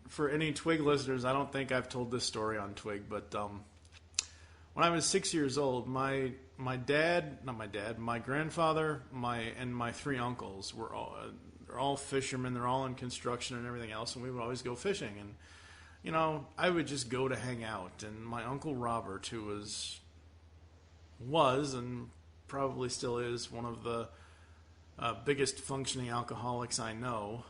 For any Twig listeners, I don't think I've told this story on Twig, but when I was 6 years old, my grandfather, and my 3 uncles they're all fishermen. They're all in construction and everything else, and we would always go fishing. And I would just go to hang out. And my uncle Robert, who was and probably still is one of the biggest functioning alcoholics I know,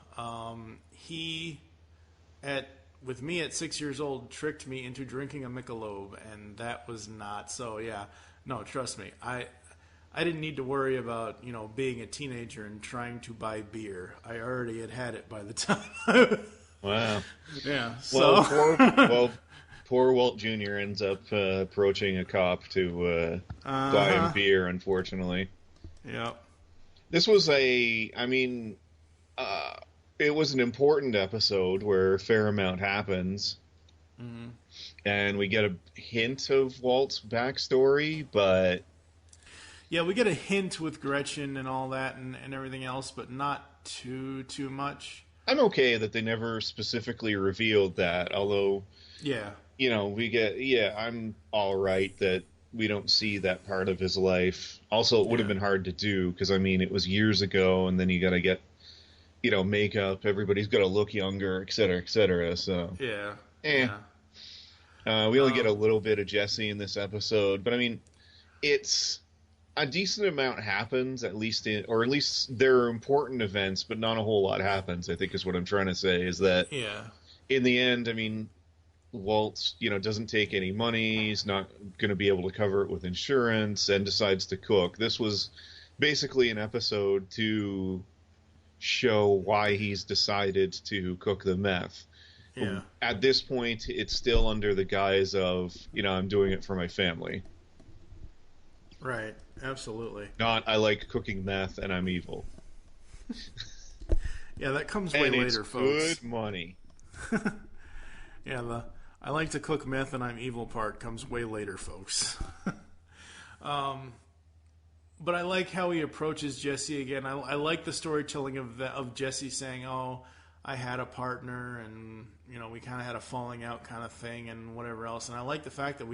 with me at 6 years old, tricked me into drinking a Michelob, and that was not so. Yeah, no, trust me, I didn't need to worry about being a teenager and trying to buy beer. I already had it by the time. Wow. Yeah. So. Poor Walt Jr. ends up approaching a cop to buy him beer. Unfortunately. Yeah. This was it was an important episode where a fair amount happens. Mm-hmm. And we get a hint of Walt's backstory, but... Yeah, we get a hint with Gretchen and all that and everything else, but not too much. I'm okay that they never specifically revealed that, although... Yeah. I'm all right that we don't see that part of his life. Also, it would have been hard to do, because, it was years ago, and then you gotta get... makeup, everybody's got to look younger, et cetera, so... Yeah. We only get a little bit of Jesse in this episode, but, it's... A decent amount happens, at least there are important events, but not a whole lot happens, I think is what I'm trying to say, is that... Yeah. In the end, Walt, doesn't take any money. He's not going to be able to cover it with insurance, and decides to cook. This was basically an episode to show why he's decided to cook the meth. Yeah. At this point, it's still under the guise of, I'm doing it for my family. Right. Absolutely. Not, I like cooking meth and I'm evil. Yeah, that comes way later, folks. Good money. Yeah, I like to cook meth and I'm evil part comes way later, folks. But I like how he approaches Jesse again. I like the storytelling of Jesse saying, "Oh, I had a partner, and we kind of had a falling out kind of thing, and whatever else." And I like the fact that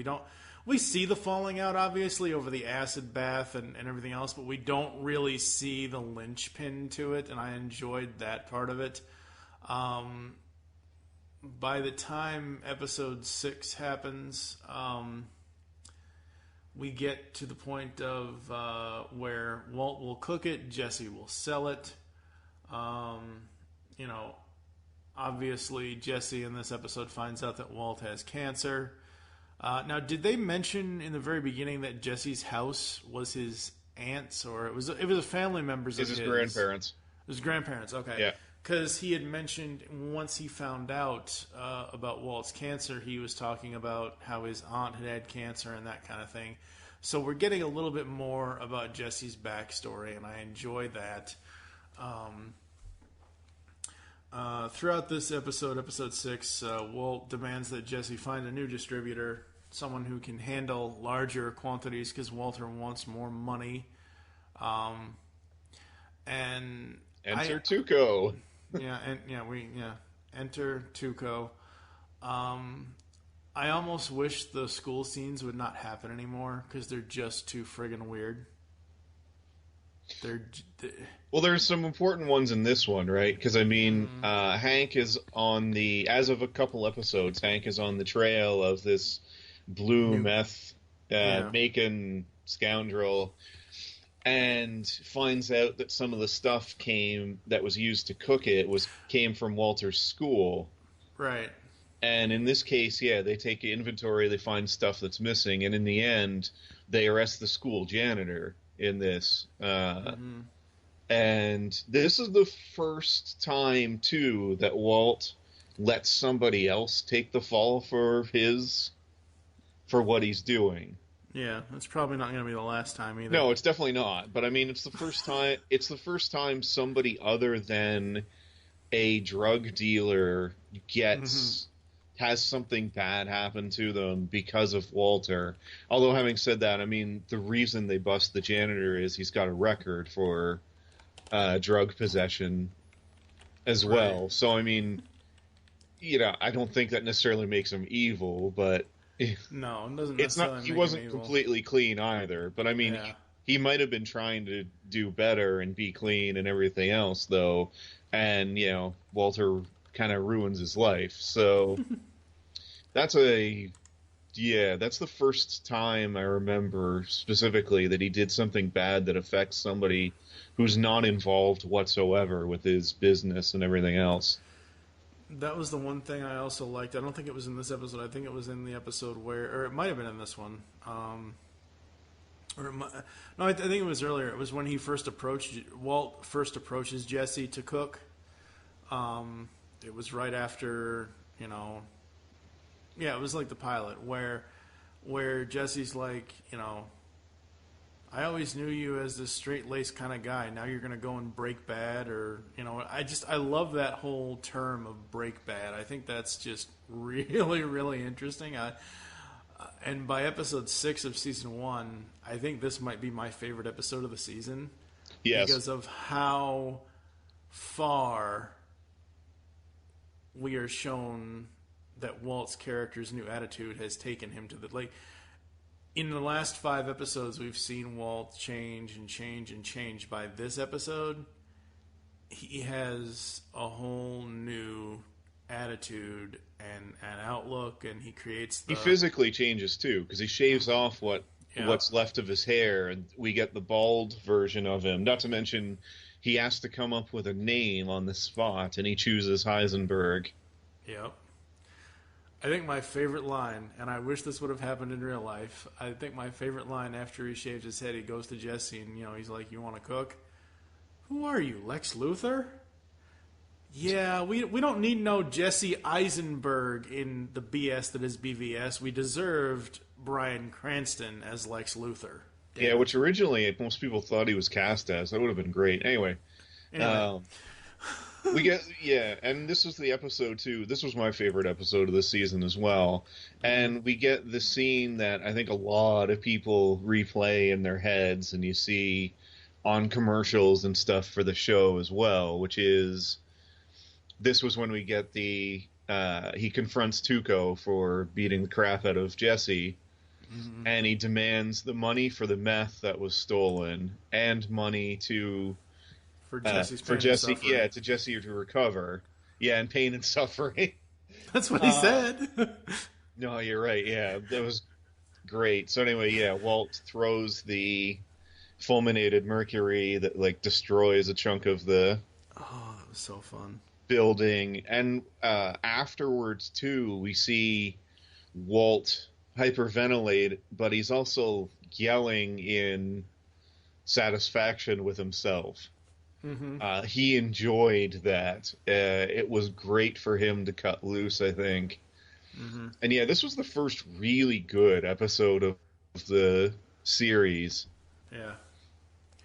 we see the falling out obviously over the acid bath and everything else, but we don't really see the linchpin to it, and I enjoyed that part of it. By the time episode 6 happens, we get to the point of where Walt will cook it, Jesse will sell it. Obviously Jesse in this episode finds out that Walt has cancer. Now, did they mention in the very beginning that Jesse's house was his aunt's, or it was a family member's? It was his grandparents. His grandparents, okay. Yeah. Because he had mentioned once he found out about Walt's cancer, he was talking about how his aunt had cancer and that kind of thing. So we're getting a little bit more about Jesse's backstory, and I enjoy that. Throughout this episode 6, Walt demands that Jesse find a new distributor, someone who can handle larger quantities, because Walter wants more money. And Enter Tuco. Enter Tuco. I almost wish the school scenes would not happen anymore because they're just too friggin' weird. Well, there's some important ones in this one, right? Because Hank is as of a couple episodes, Hank is on the trail of this blue meth making scoundrel, and finds out that some of the stuff that was used to cook it came from Walter's school. Right. And in this case, they take inventory, they find stuff that's missing, and in the end, they arrest the school janitor in this. And this is the first time, too, that Walt lets somebody else take the fall for what he's doing. Yeah, it's probably not going to be the last time either. No, it's definitely not. But it's the first time. It's the first time somebody other than a drug dealer has something bad happen to them because of Walter. Although, having said that, the reason they bust the janitor is he's got a record for drug possession as well. So, I don't think that necessarily makes him evil, but no, it doesn't. It's not. He wasn't completely clean either. But he might have been trying to do better and be clean and everything else, though. And Walter kind of ruins his life. So that's the first time I remember specifically that he did something bad that affects somebody who's not involved whatsoever with his business and everything else. That was the one thing I also liked. I don't think it was in this episode. I think it was in the episode or it might have been in this one. I think it was earlier. It was when Walt first approaches Jesse to cook. It was right after, it was like the pilot where Jesse's like, I always knew you as this straight-laced kind of guy. Now you're going to go and break bad, or I love that whole term of break bad. I think that's just really, really interesting. And by episode 6 of season 1, I think this might be my favorite episode of the season. Yes. Because of how far we are shown that Walt's character's new attitude has taken him to in the last 5 episodes, we've seen Walt change and change and change. By this episode, he has a whole new attitude and outlook, and he creates He physically changes, too, because he shaves off what's left of his hair, and we get the bald version of him. Not to mention, he has to come up with a name on the spot, and he chooses Heisenberg. Yep. I think my favorite line, and I wish this would have happened in real life, I think my favorite line after he shaves his head, he goes to Jesse and, he's like, "You want to cook? Who are you, Lex Luthor?" Yeah, we don't need no Jesse Eisenberg in the BS that is BVS. We deserved Bryan Cranston as Lex Luthor. Damn. Yeah, which originally most people thought he was cast as. That would have been great. Anyway. And this was the episode too. This was my favorite episode of the season as well. And we get the scene that I think a lot of people replay in their heads, and you see on commercials and stuff for the show as well, which is, this was when we get he confronts Tuco for beating the crap out of Jesse, and he demands the money for the meth that was stolen and money for Jesse, to Jesse to recover, and pain and suffering. That's what he said. No, you're right. Yeah, that was great. So anyway, Walt throws the fulminated mercury that destroys a chunk of the. Oh, that was so fun. Building, and afterwards too, we see Walt hyperventilate, but he's also yelling in satisfaction with himself. He enjoyed that. It was great for him to cut loose, I think. And this was the first really good episode of the series. Yeah.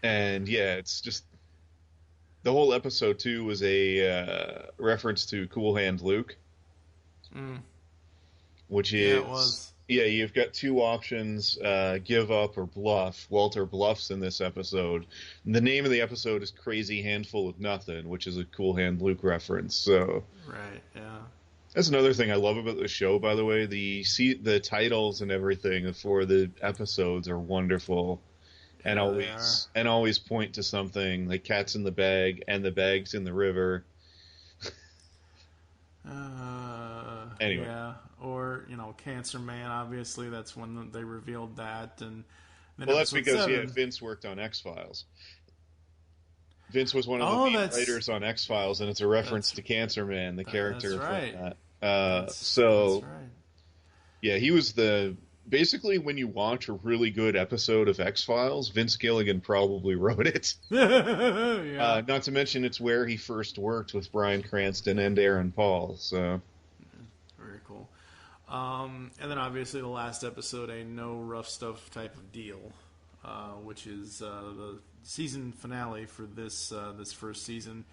And it's just, the whole episode too was a reference to Cool Hand Luke, which is, it was. You've got two options: give up or bluff. Walter bluffs in this episode. And the name of the episode is "Crazy Handful of Nothing," which is a Cool Hand Luke reference. So, right, yeah. That's another thing I love about the show. By the way, the titles and everything for the episodes are wonderful. And always point to something, like Cat's in the Bag and the Bag's in the River. Anyway. Yeah, or, Cancer Man, obviously, that's when they revealed that. And then that's because, Vince worked on X-Files. Vince was one of the lead writers on X-Files, and it's a reference to Cancer Man, the character from that. That's right. He was basically, when you watch a really good episode of X-Files, Vince Gilligan probably wrote it. Not to mention it's where he first worked with Bryan Cranston and Aaron Paul. So very cool. And then obviously the last episode, a no rough stuff type of deal, which is the season finale for this first season.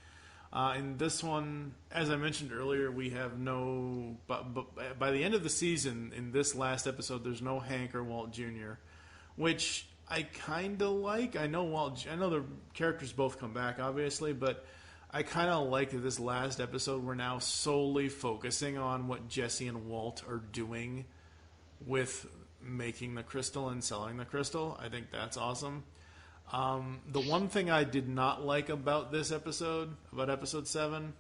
In this one, as I mentioned earlier, we have no. But by the end of the season, in this last episode, there's no Hank or Walt Jr., which I kind of like. I know the characters both come back, obviously, but I kind of like that this last episode we're now solely focusing on what Jesse and Walt are doing with making the crystal and selling the crystal. I think that's awesome. The one thing I did not like about this episode, about episode 7,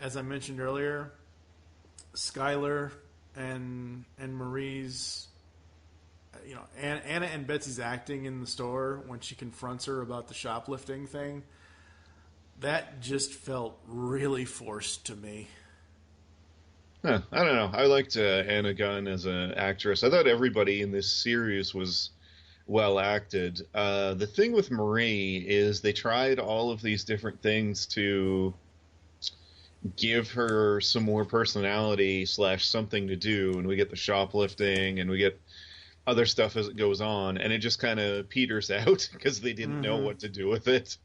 as I mentioned earlier, Skyler and Marie's, Anna and Betsy's acting in the store when she confronts her about the shoplifting thing, that just felt really forced to me. I don't know. I liked Anna Gunn as an actress. I thought everybody in this series was well acted. The thing with Marie is they tried all of these different things to give her some more personality / something to do, and we get the shoplifting and we get other stuff as it goes on, and it just kind of peters out because they didn't know what to do with it.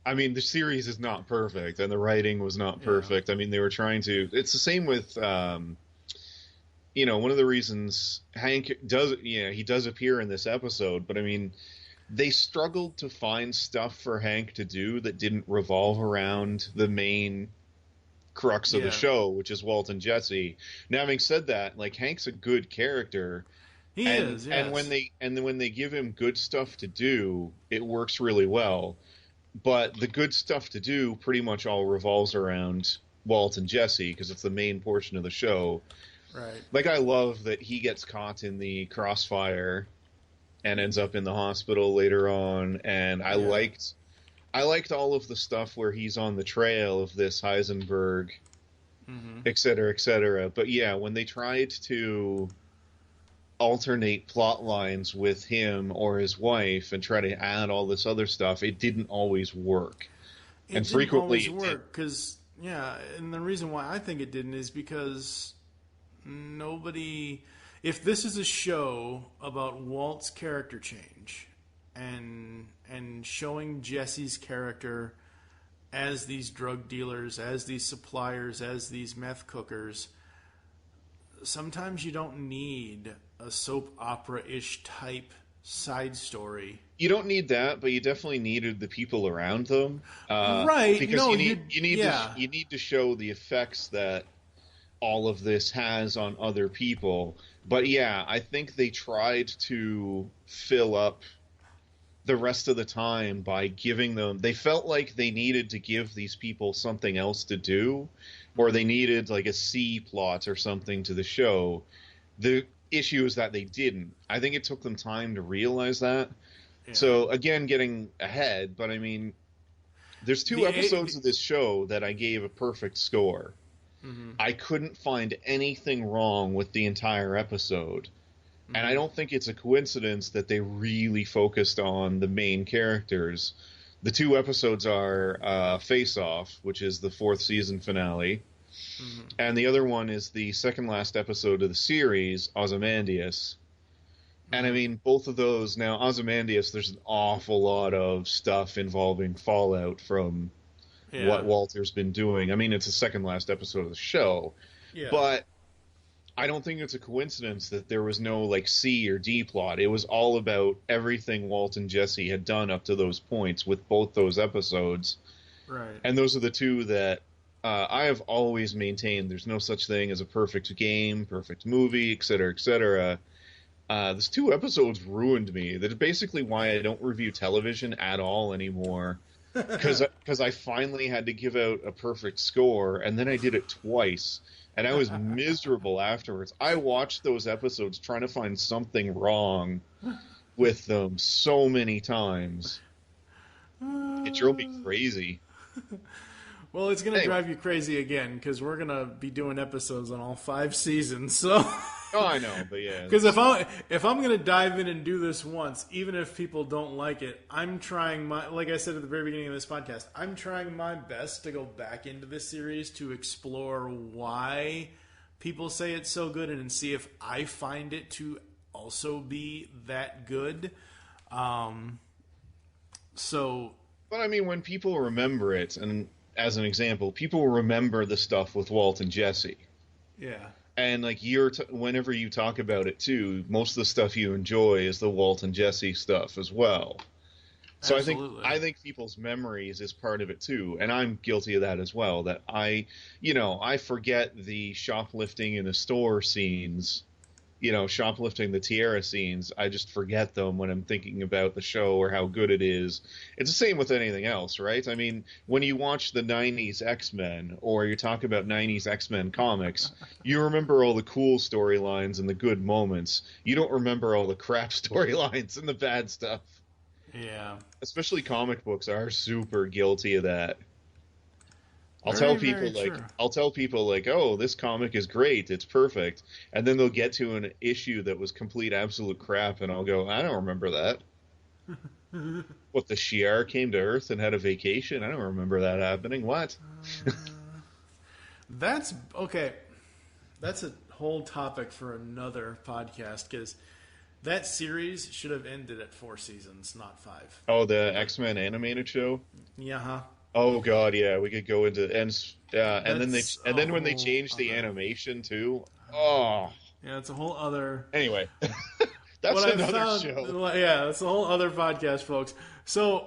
I mean, the series is not perfect, and the writing was not perfect. I mean, they were trying to. It's the same with one of the reasons Hank he does appear in this episode, but I mean, they struggled to find stuff for Hank to do that didn't revolve around the main crux of the show, which is Walt and Jesse. Now, having said that, Hank's a good character. He is, yes. And when they give him good stuff to do, it works really well. But the good stuff to do pretty much all revolves around Walt and Jesse because it's the main portion of the show. Right. I love that he gets caught in the crossfire and ends up in the hospital later on, and I liked all of the stuff where he's on the trail of this Heisenberg et cetera, et cetera. But yeah, when they tried to alternate plot lines with him or his wife and try to add all this other stuff, it didn't always work. It and didn't frequently always work because, yeah, and the reason why I think it didn't is because nobody. If this is a show about Walt's character change and showing Jesse's character as these drug dealers, as these suppliers, as these meth cookers, sometimes you don't need a soap opera-ish type side story. You don't need that, but you definitely needed the people around them, right? Because No, you need to show the effects that all of this has on other people. But yeah, I think they tried to fill up the rest of the time by giving them. They felt like they needed to give these people something else to do, or they needed like a C plot or something to the show. The issue is that they didn't. I think it took them time to realize that. Yeah. So again, getting ahead, but I mean, there's two episodes of this show that I gave a perfect score. Mm-hmm. I couldn't find anything wrong with the entire episode. Mm-hmm. And I don't think it's a coincidence that they really focused on the main characters. The two episodes are Face Off, which is the 4th season finale. Mm-hmm. And the other one is the second last episode of the series, Ozymandias. Mm-hmm. And I mean, both of those, now Ozymandias, there's an awful lot of stuff involving fallout from what Walter's been doing. I mean, it's the second last episode of the show. Yeah. But I don't think it's a coincidence that there was no like C or D plot. It was all about everything Walt and Jesse had done up to those points with both those episodes. Right. And those are the two that I have always maintained there's no such thing as a perfect game, perfect movie, et cetera, et cetera. Those two episodes ruined me. That's basically why I don't review television at all anymore. Because I finally had to give out a perfect score, and then I did it twice, and I was miserable afterwards. I watched those episodes trying to find something wrong with them so many times. It drove me crazy. Well, it's going to drive you crazy again, because we're going to be doing episodes on all 5 seasons, so... Oh, I know, but yeah. Because if I'm going to dive in and do this once, even if people don't like it, I'm trying like I said at the very beginning of this podcast, I'm trying my best to go back into this series to explore why people say it's so good and see if I find it to also be that good. But I mean, when people remember it, and as an example, people remember the stuff with Walt and Jesse. Yeah. And like whenever you talk about it too, most of the stuff you enjoy is the Walt and Jesse stuff as well. So Absolutely. I think people's memories is part of it too, and I'm guilty of that as well. That I forget the shoplifting in the store scenes, shoplifting the tiara scenes. I just forget them when I'm thinking about the show or how good it is. It's the same with anything else, right? I mean, when you watch the 90s X-Men or you talk about 90s X-Men comics, you remember all the cool storylines and the good moments. You don't remember all the crap storylines and the bad stuff. Yeah. Especially comic books are super guilty of that. I'll tell people like, oh, this comic is great, it's perfect, and then they'll get to an issue that was complete absolute crap, and I'll go, I don't remember that. What, the Shi'ar came to Earth and had a vacation? I don't remember that happening. What? That's okay. That's a whole topic for another podcast, because that series should have ended at 4 seasons, not 5. Oh, the X-Men animated show? Yeah. Oh God, yeah, we could go into and then when they changed the animation too. Oh, yeah, it's a whole other. Anyway, that's another show. Yeah, that's a whole other podcast, folks. So,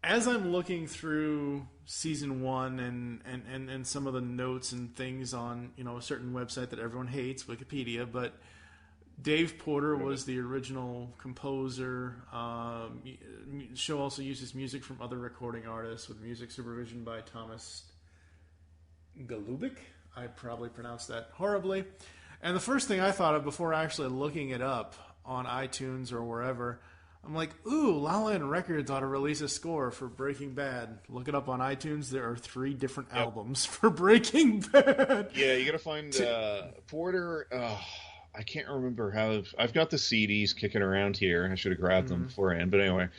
as I'm looking through season 1 and some of the notes and things on a certain website that everyone hates, Wikipedia, but Dave Porter was the original composer. The show also uses music from other recording artists with music supervision by Thomas Galubik. I probably pronounced that horribly. And the first thing I thought of before actually looking it up on iTunes or wherever I'm like, ooh, La La Land Records ought to release a score for Breaking Bad. Look it up on iTunes. There are 3 different albums for Breaking Bad. Yeah, you gotta find Porter. I can't remember how. I've got the CDs kicking around here. I should have grabbed them beforehand. But anyway,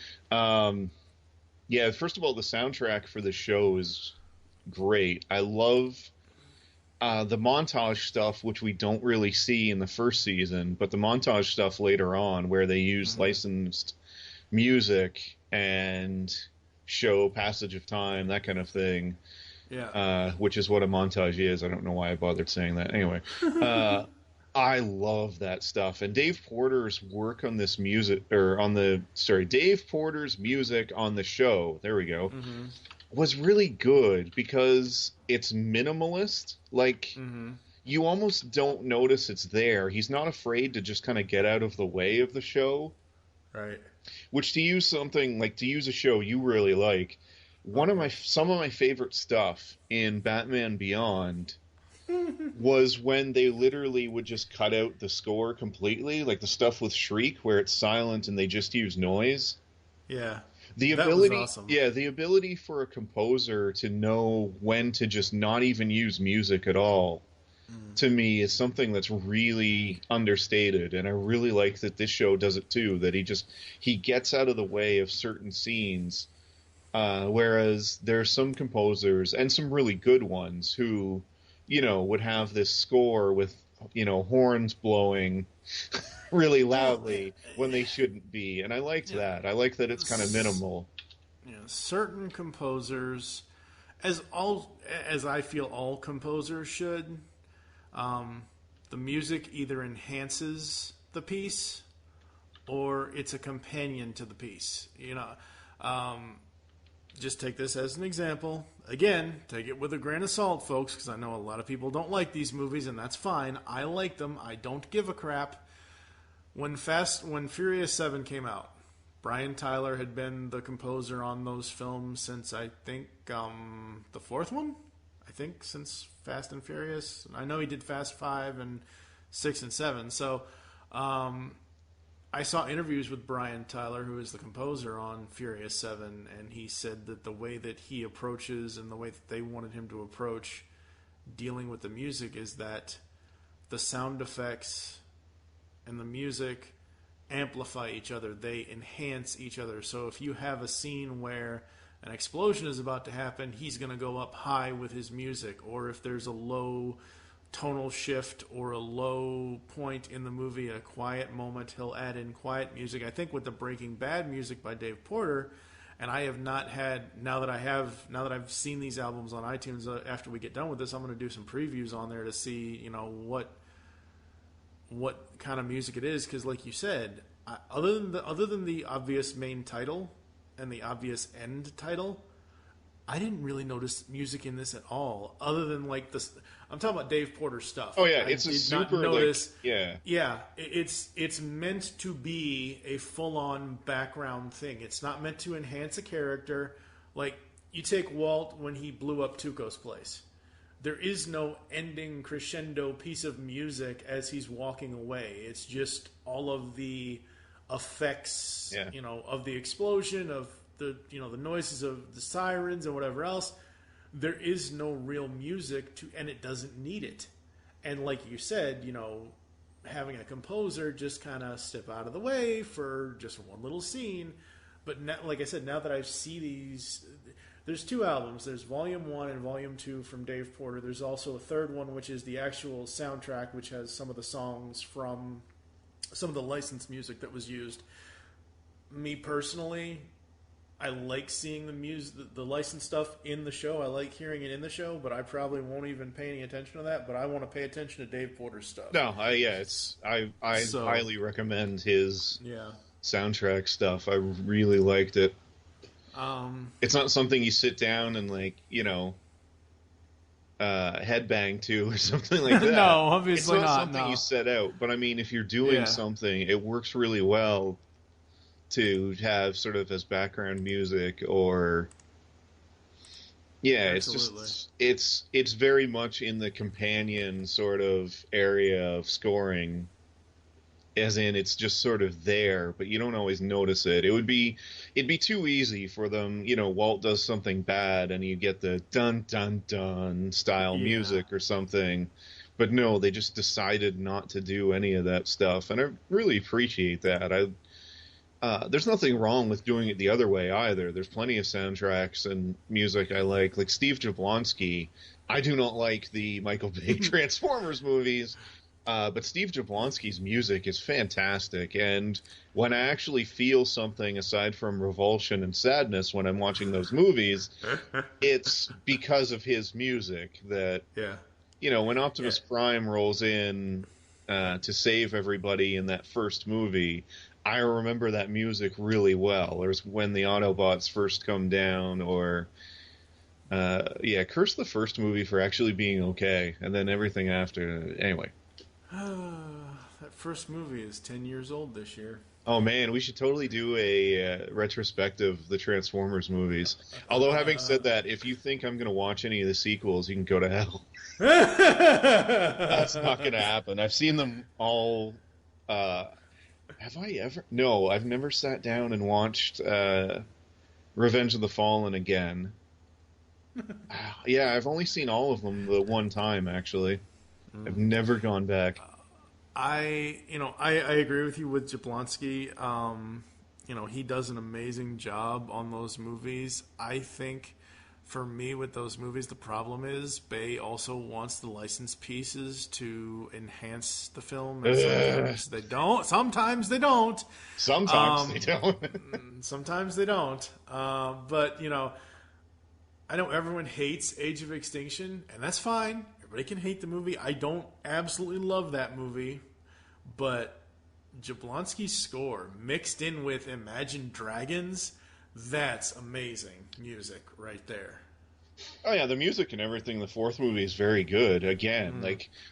yeah. First of all, the soundtrack for the show is great. I love the montage stuff, which we don't really see in the first season, but the montage stuff later on, where they use licensed music and show passage of time, that kind of thing. Yeah. Which is what a montage is. I don't know why I bothered saying that. Anyway, I love that stuff. And Dave Porter's work on this music, Dave Porter's music on the show, there we go, was really good because it's minimalist. Like, you almost don't notice it's there. He's not afraid to just kind of get out of the way of the show. Right. Which, to use a show you really like, some of my favorite stuff in Batman Beyond was when they literally would just cut out the score completely, like the stuff with Shriek where it's silent and they just use noise. Yeah. The ability for a composer to know when to just not even use music at all, to me, is something that's really understated, and I really like that this show does it too, that he gets out of the way of certain scenes, whereas there's some composers, and some really good ones, who, would have this score with, horns blowing really loudly when they shouldn't be, and I liked that. I like that it's kind of minimal. Certain composers, as I feel all composers should, the music either enhances the piece or it's a companion to the piece. Just take this as an example. Again, take it with a grain of salt, folks, because I know a lot of people don't like these movies, and that's fine. I like them. I don't give a crap. When Furious 7 came out, Brian Tyler had been the composer on those films since, I think, the 4th one? I think since Fast and Furious. I know he did Fast 5 and 6 and 7. So I saw interviews with Brian Tyler, who is the composer on Furious 7, and he said that the way that he approaches and the way that they wanted him to approach dealing with the music is that the sound effects and the music amplify each other. They enhance each other. So if you have a scene where an explosion is about to happen, he's going to go up high with his music. Or if there's a low tonal shift or a low point in the movie, a quiet moment, he'll add in quiet music. I think with the Breaking Bad music by Dave Porter, and I have not had, now that I've seen these albums on iTunes, after we get done with this, I'm going to do some previews on there to see, what kind of music it is, because like you said, other than the obvious main title and the obvious end title, I didn't really notice music in this at all, other than like this. I'm talking about Dave Porter stuff. Oh yeah, it's a super notice. It's meant to be a full-on background thing. It's not meant to enhance a character. Like, you take Walt when he blew up Tuco's place. There is no ending crescendo piece of music as he's walking away. It's just all of the effects, of the explosion, of the noises of the sirens and whatever else. There is no real music and it doesn't need it. And like you said, having a composer just kind of step out of the way for just one little scene. But now, like I said, now that I see these, there's 2 albums. There's Volume 1 and Volume 2 from Dave Porter. There's also a 3rd one, which is the actual soundtrack, which has some of the songs from some of the licensed music that was used. Me personally, I like seeing the licensed stuff in the show. I like hearing it in the show, but I probably won't even pay any attention to that. But I want to pay attention to Dave Porter's stuff. No, I highly recommend his soundtrack stuff. I really liked it. It's not something you sit down and headbang to or something like that. No, obviously it's not not. Something you set out. But I mean, if you're doing something, it works really well to have sort of as background music, or it's very much in the companion sort of area of scoring, as in it's just sort of there, but you don't always notice it. It'd be too easy for them. Walt does something bad, and you get the dun dun dun style music or something. But no, they just decided not to do any of that stuff, and I really appreciate that. There's nothing wrong with doing it the other way either. There's plenty of soundtracks and music I like Steve Jablonsky. I do not like the Michael Bay Transformers movies, but Steve Jablonsky's music is fantastic, and when I actually feel something aside from revulsion and sadness when I'm watching those movies, it's because of his music that... when Optimus Prime rolls in to save everybody in that first movie, I remember that music really well. Or when the Autobots first come down, or curse the first movie for actually being okay, and then everything after. Anyway, that first movie is 10 years old this year. Oh man, we should totally do a retrospective of the Transformers movies. Although having said that, if you think I'm going to watch any of the sequels, you can go to hell. That's not going to happen. I've seen them all. Have I ever? No, I've never sat down and watched Revenge of the Fallen again. Yeah, I've only seen all of them the one time, actually. I've never gone back. I agree with you with Jablonsky. He does an amazing job on those movies. I think for me with those movies, the problem is Bay also wants the licensed pieces to enhance the film. And sometimes they don't. Sometimes they don't. Sometimes they don't. But, I know everyone hates Age of Extinction, and that's fine. Everybody can hate the movie. I don't absolutely love that movie. But Jablonsky's score mixed in with Imagine Dragons, that's amazing music right there. Oh yeah, the music and everything in the fourth movie is very good. Again,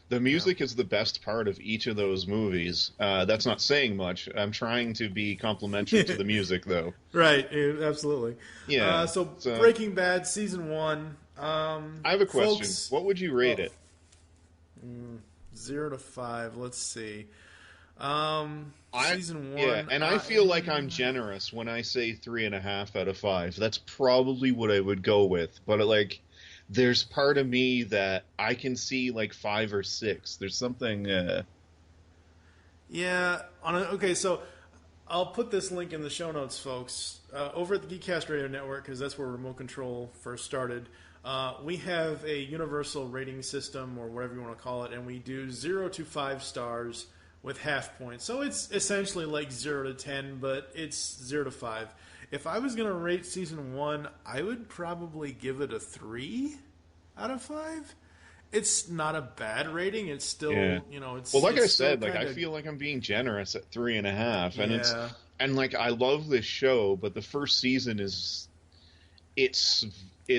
the music is the best part of each of those movies. That's not saying much. I'm trying to be complimentary to the music, though. Right, absolutely. Yeah. So Breaking Bad season 1. I have a question. Folks, what would you rate it? 0 to 5. Let's see. Season 1. Yeah, and I feel like I'm generous when I say 3.5 out of 5. That's probably what I would go with. But there's part of me that I can see 5 or 6. There's something. Yeah. Okay, so I'll put this link in the show notes, folks. Over at the Geekcast Radio Network, because that's where Remote Control first started. We have a universal rating system, or whatever you want to call it, and we do 0 to 5 stars with half points. So it's essentially like 0 to 10, but it's 0 to 5. If I was going to rate season 1, I would probably give it a 3 out of 5. It's not a bad rating. It's still, it's... Well, like it's I said, kinda... I feel like I'm being generous at 3.5. And I love this show, but the first season it's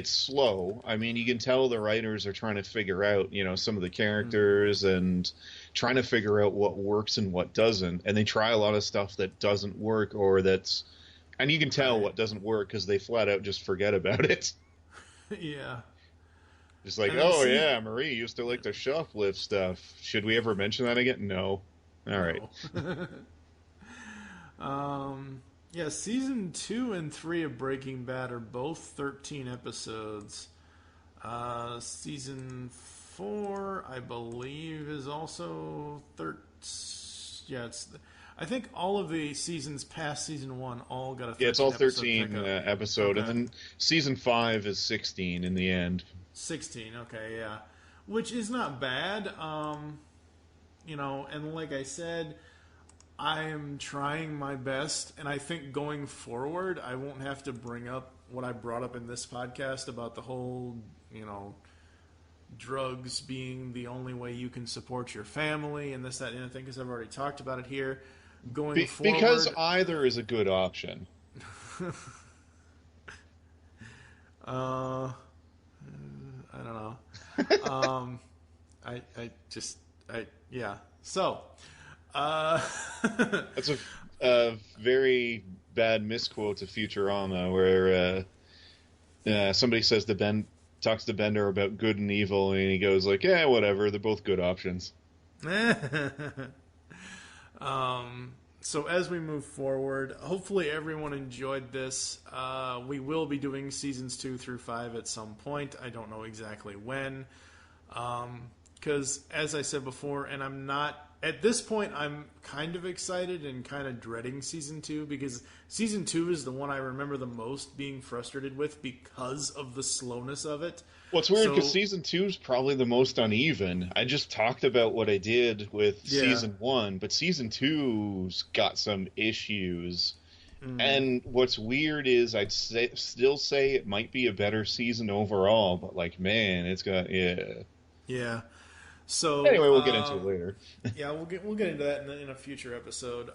slow. I mean, you can tell the writers are trying to figure out, some of the characters and trying to figure out what works and what doesn't. And they try a lot of stuff that doesn't work and you can tell what doesn't work because they flat out just forget about it. Yeah. Just yeah, Marie used to like to shoplift stuff. Should we ever mention that again? No. All right. Yeah, season 2 and 3 of Breaking Bad are both 13 episodes. Season 4, I believe, is also 13. Yeah, I think all of the seasons past season 1 all got a 13 it's all 13 episode, and then season 5 is 16 in the end. 16, okay, yeah. Which is not bad. And like I said, I am trying my best, and I think going forward, I won't have to bring up what I brought up in this podcast about the whole, drugs being the only way you can support your family and this, that, and anything, because I've already talked about it here. Going forward... Because either is a good option. I don't know. Yeah. So... That's a very bad misquote to Futurama, where somebody says talks to Bender about good and evil, and he goes like, "Yeah, whatever. They're both good options." So as we move forward, hopefully everyone enjoyed this. We will be doing seasons 2 through 5 at some point. I don't know exactly when. Because as I said before, and I'm not, at this point, I'm kind of excited and kind of dreading season 2, because season 2 is the one I remember the most being frustrated with because of the slowness of it. Well, it's weird because season 2 is probably the most uneven. I just talked about what I did with season 1, but season 2's got some issues. And what's weird is still say it might be a better season overall, but like, man, it's got Yeah. So anyway, we'll get into it later. Yeah, we'll get into that in a future episode.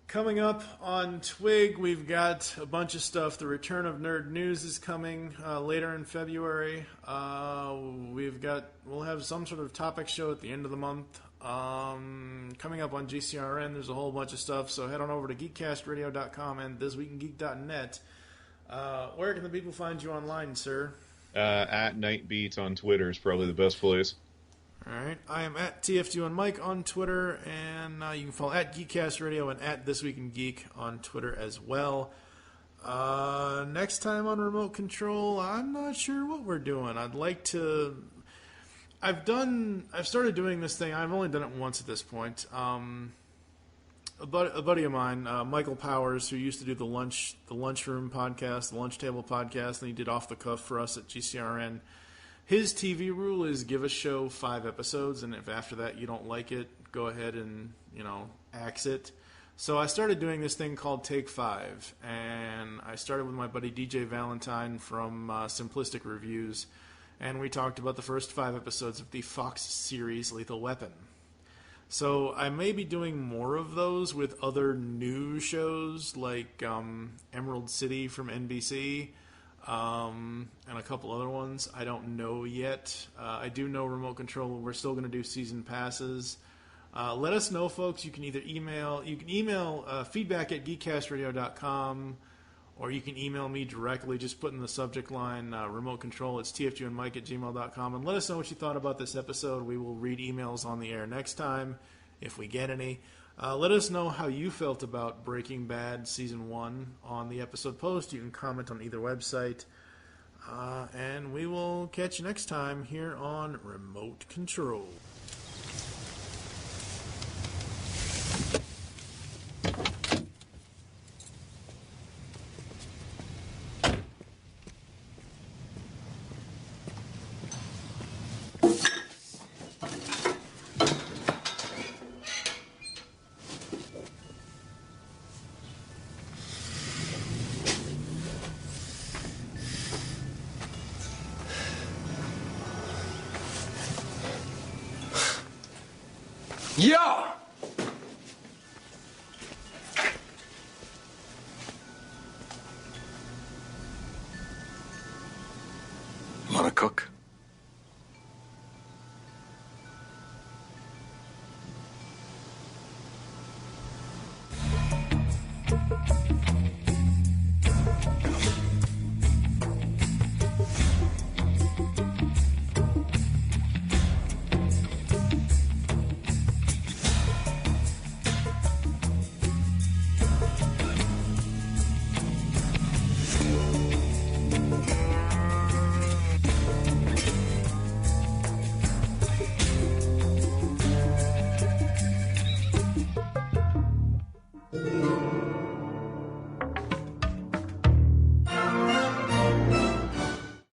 Coming up on Twig, we've got a bunch of stuff. The Return of Nerd News is coming later in February. We'll have some sort of topic show at the end of the month. Coming up on GCRN, there's a whole bunch of stuff. So head on over to geekcastradio.com and thisweekingeek.net. Where can the people find you online, sir? At Nightbeat on Twitter is probably the best place. All right, I am at TFU and Mike on Twitter, and you can follow at Geekcast Radio and at This Week in Geek on Twitter as well. Next time on Remote Control, I'm not sure what we're doing. I'd like to. I've started doing this thing. I've only done it once at this point. A buddy of mine, Michael Powers, who used to do the Lunchroom podcast, the Lunch Table podcast, and he did Off the Cuff for us at GCRN. His TV rule is give a show 5 episodes, and if after that you don't like it, go ahead and, axe it. So I started doing this thing called Take 5, and I started with my buddy DJ Valentine from Simplistic Reviews, and we talked about the first 5 episodes of the Fox series Lethal Weapon. So I may be doing more of those with other new shows like Emerald City from NBC, and a couple other ones. I don't know yet. I do know Remote Control. We're still going to do season passes. Let us know, folks. You can either email feedback at geekcastradio.com, or you can email me directly. Just put in the subject line Remote Control. It's tfgandmike at gmail.com, and let us know what you thought about this episode. We will read emails on the air next time if we get any. Let us know how you felt about Breaking Bad Season 1 on the episode post. You can comment on either website. And we will catch you next time here on Remote Control. Yeah! Want to cook?